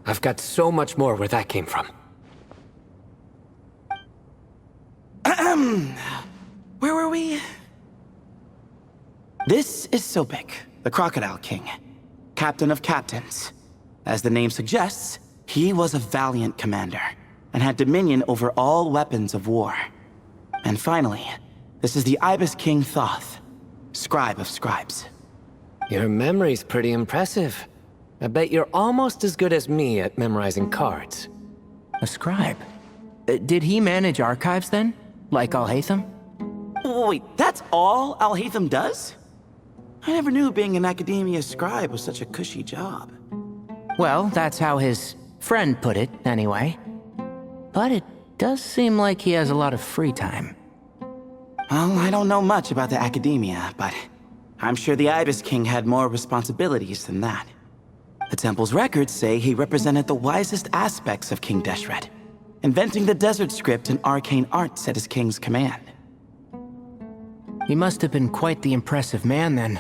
I've got so much more where that came from. Where were we? This is Sobek, the Crocodile King, captain of captains. As the name suggests, he was a valiant commander and had dominion over all weapons of war. And finally, this is the Ibis King Thoth, scribe of scribes. Your memory's pretty impressive. I bet you're almost as good as me at memorizing cards. A scribe? Did he manage archives then? Like Alhaitham? Wait, that's all Alhaitham does? I never knew being an academia scribe was such a cushy job. Well, that's how his friend put it, anyway. But it does seem like he has a lot of free time. Well, I don't know much about the academia, but I'm sure the Ibis King had more responsibilities than that. The temple's records say he represented the wisest aspects of King Deshret, inventing the desert script and arcane arts at his king's command. He must have been quite the impressive man, then.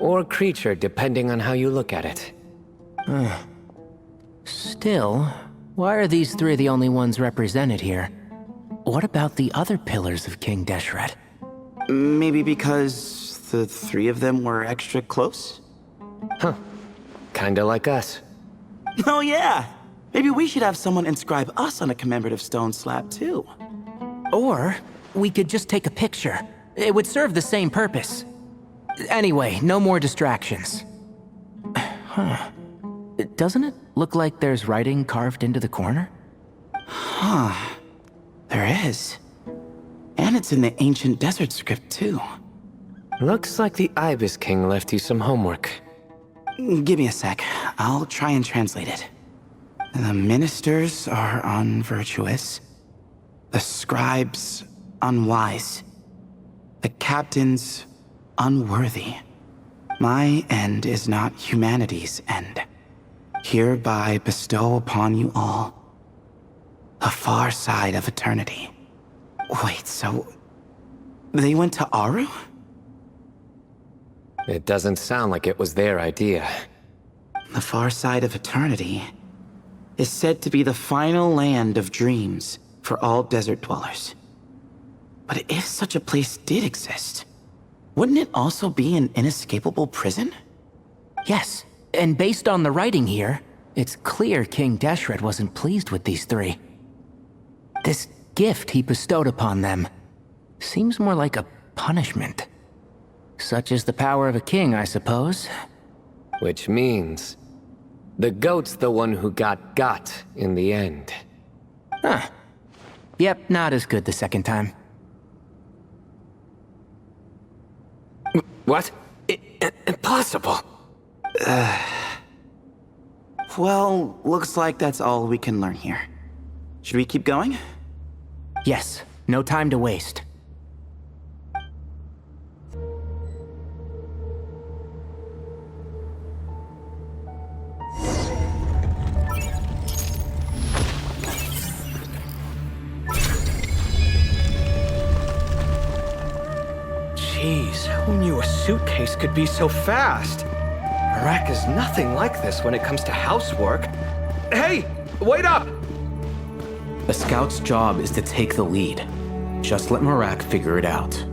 Or creature, depending on how you look at it. Still, why are these 3 the only ones represented here? What about the other pillars of King Deshret? Maybe because the 3 of them were extra close? Huh. Kinda like us. Oh yeah! Maybe we should have someone inscribe us on a commemorative stone slab too. Or we could just take a picture. It would serve the same purpose. Anyway, no more distractions. Huh. Doesn't it look like there's writing carved into the corner? Huh. There is. And it's in the ancient desert script too. Looks like the Ibis King left you some homework. Give me a sec. I'll try and translate it. The ministers are unvirtuous. The scribes unwise. The captains unworthy. My end is not humanity's end. Hereby bestow upon you all a far side of eternity. Wait, so they went to Aru? It doesn't sound like it was their idea. The far side of eternity is said to be the final land of dreams for all desert dwellers. But if such a place did exist, wouldn't it also be an inescapable prison? Yes, and based on the writing here, it's clear King Deshret wasn't pleased with these three. This gift he bestowed upon them seems more like a punishment. Such is the power of a king, I suppose. Which means the goat's the one who got in the end. Huh. Yep, not as good the second time. What? Impossible. Well, looks like that's all we can learn here. Should we keep going? Yes, no time to waste. Jeez, who knew a suitcase could be so fast? Marak is nothing like this when it comes to housework. Hey, wait up! A scout's job is to take the lead. Just let Marak figure it out.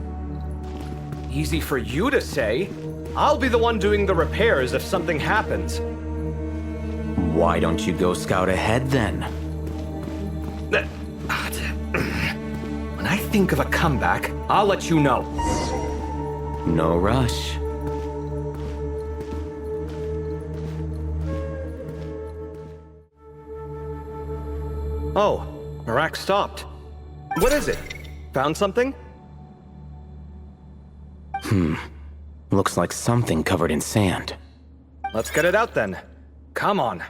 Easy for you to say. I'll be the one doing the repairs if something happens. Why don't you go scout ahead then? When I think of a comeback, I'll let you know. No rush. Oh, Marak stopped. What is it? Found something? Looks like something covered in sand. Let's get it out then. Come on.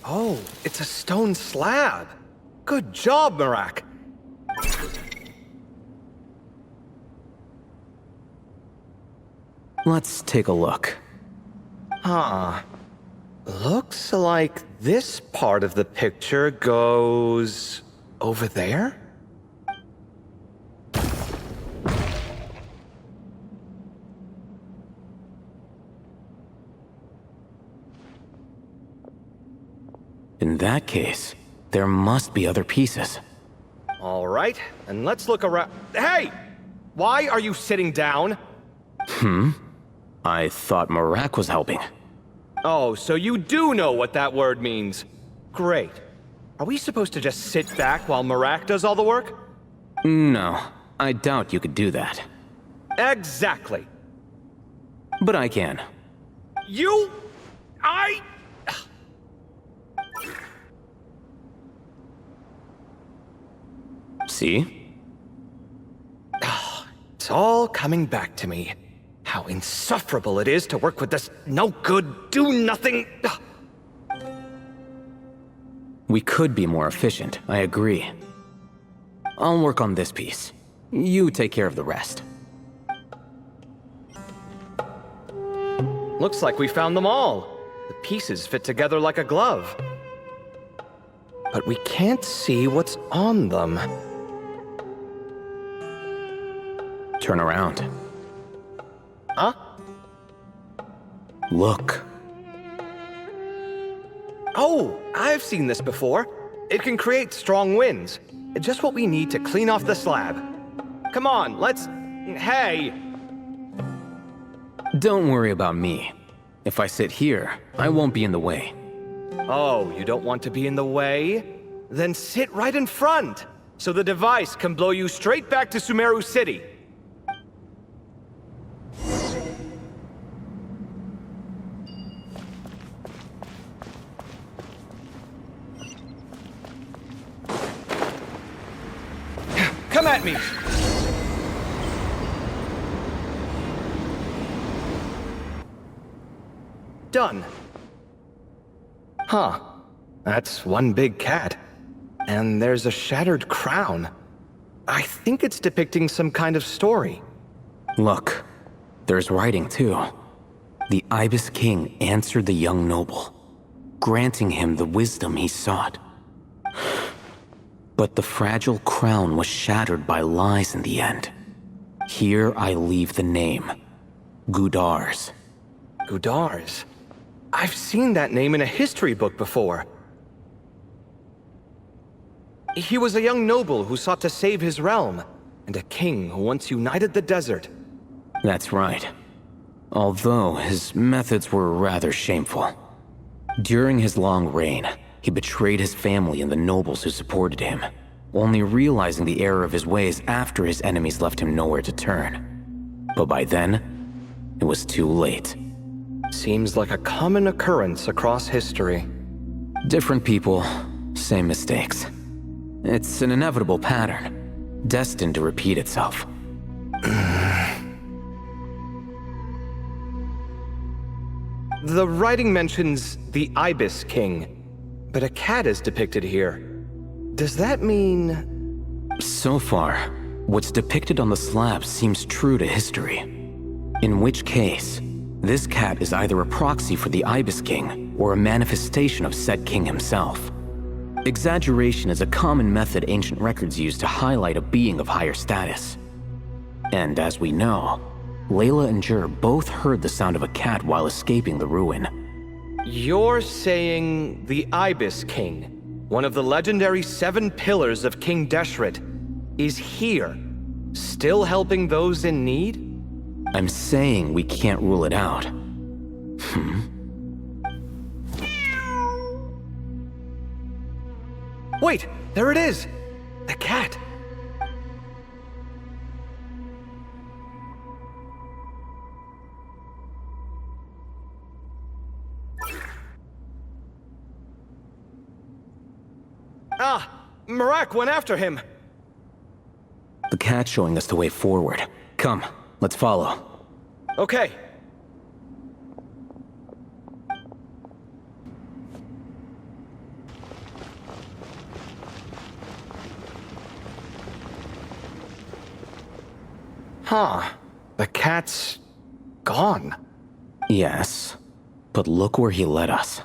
Oh, it's a stone slab. Good job, Marak. Let's take a look. Huh. Looks like this part of the picture goes over there? In that case, there must be other pieces. All right, and let's look around. Hey! Why are you sitting down? I thought Marak was helping. Oh, so you do know what that word means. Great. Are we supposed to just sit back while Marak does all the work? No, I doubt you could do that. Exactly. But I can. See? It's all coming back to me. How insufferable it is to work with this no-good, do-nothing... We could be more efficient, I agree. I'll work on this piece. You take care of the rest. Looks like we found them all. The pieces fit together like a glove. But we can't see what's on them. Turn around. Huh? Look. Oh, I've seen this before. It can create strong winds. Just what we need to clean off the slab. Come on, let's... Hey! Don't worry about me. If I sit here, I won't be in the way. Oh, you don't want to be in the way? Then sit right in front, so the device can blow you straight back to Sumeru City. Come at me! Done. Huh. That's one big cat. And there's a shattered crown. I think it's depicting some kind of story. Look, there's writing too. The Ibis King answered the young noble, granting him the wisdom he sought. But the fragile crown was shattered by lies in the end. Here I leave the name, Gudars. Gudars? I've seen that name in a history book before. He was a young noble who sought to save his realm, and a king who once united the desert. That's right. Although his methods were rather shameful. During his long reign, he betrayed his family and the nobles who supported him, only realizing the error of his ways after his enemies left him nowhere to turn. But by then, it was too late. Seems like a common occurrence across history. Different people, same mistakes. It's an inevitable pattern, destined to repeat itself. The writing mentions the Ibis King, but a cat is depicted here. Does that mean... So far, what's depicted on the slab seems true to history. In which case, this cat is either a proxy for the Ibis King or a manifestation of said king himself. Exaggeration is a common method ancient records use to highlight a being of higher status. And as we know, Layla and Jur both heard the sound of a cat while escaping the ruin. You're saying the Ibis King, one of the legendary 7 pillars of King Deshret, is here, still helping those in need? I'm saying we can't rule it out. Wait, there it is! The cat! Ah! Marak went after him! The cat's showing us the way forward. Come, let's follow. Okay. Huh. The cat's... gone. Yes, but look where he led us.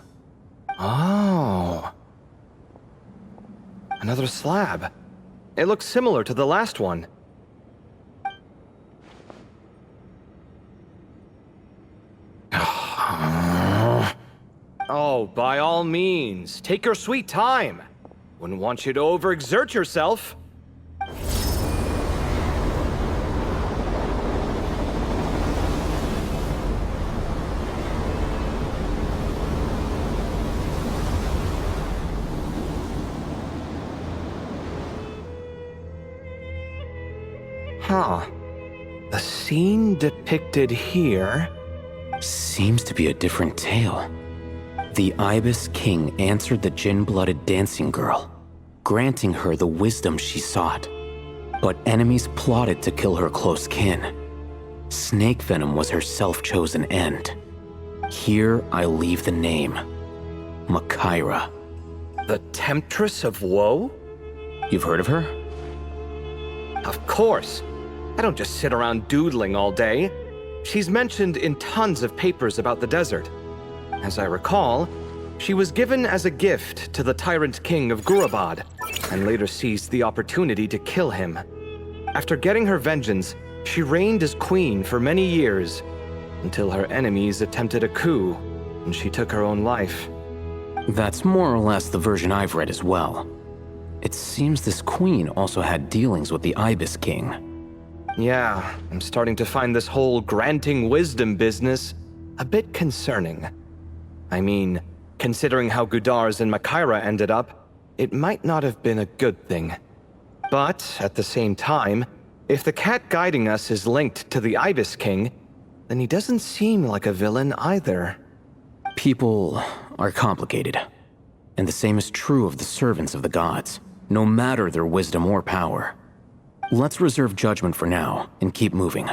Oh. Another slab. It looks similar to the last one. Oh, by all means, take your sweet time. Wouldn't want you to overexert yourself. Huh. The scene depicted here... Seems to be a different tale. The Ibis King answered the gin-blooded dancing girl, granting her the wisdom she sought. But enemies plotted to kill her close kin. Snake venom was her self-chosen end. Here I leave the name, Makaira. The Temptress of Woe? You've heard of her? Of course. I don't just sit around doodling all day. She's mentioned in tons of papers about the desert. As I recall, she was given as a gift to the tyrant king of Gurabad, and later seized the opportunity to kill him. After getting her vengeance, she reigned as queen for many years, until her enemies attempted a coup, and she took her own life. That's more or less the version I've read as well. It seems this queen also had dealings with the Ibis King. Yeah, I'm starting to find this whole granting wisdom business a bit concerning. I mean, considering how Gudars and Makaira ended up, it might not have been a good thing. But, at the same time, if the cat guiding us is linked to the Ibis King, then he doesn't seem like a villain either. People are complicated. And the same is true of the servants of the gods, no matter their wisdom or power. Let's reserve judgment for now and keep moving.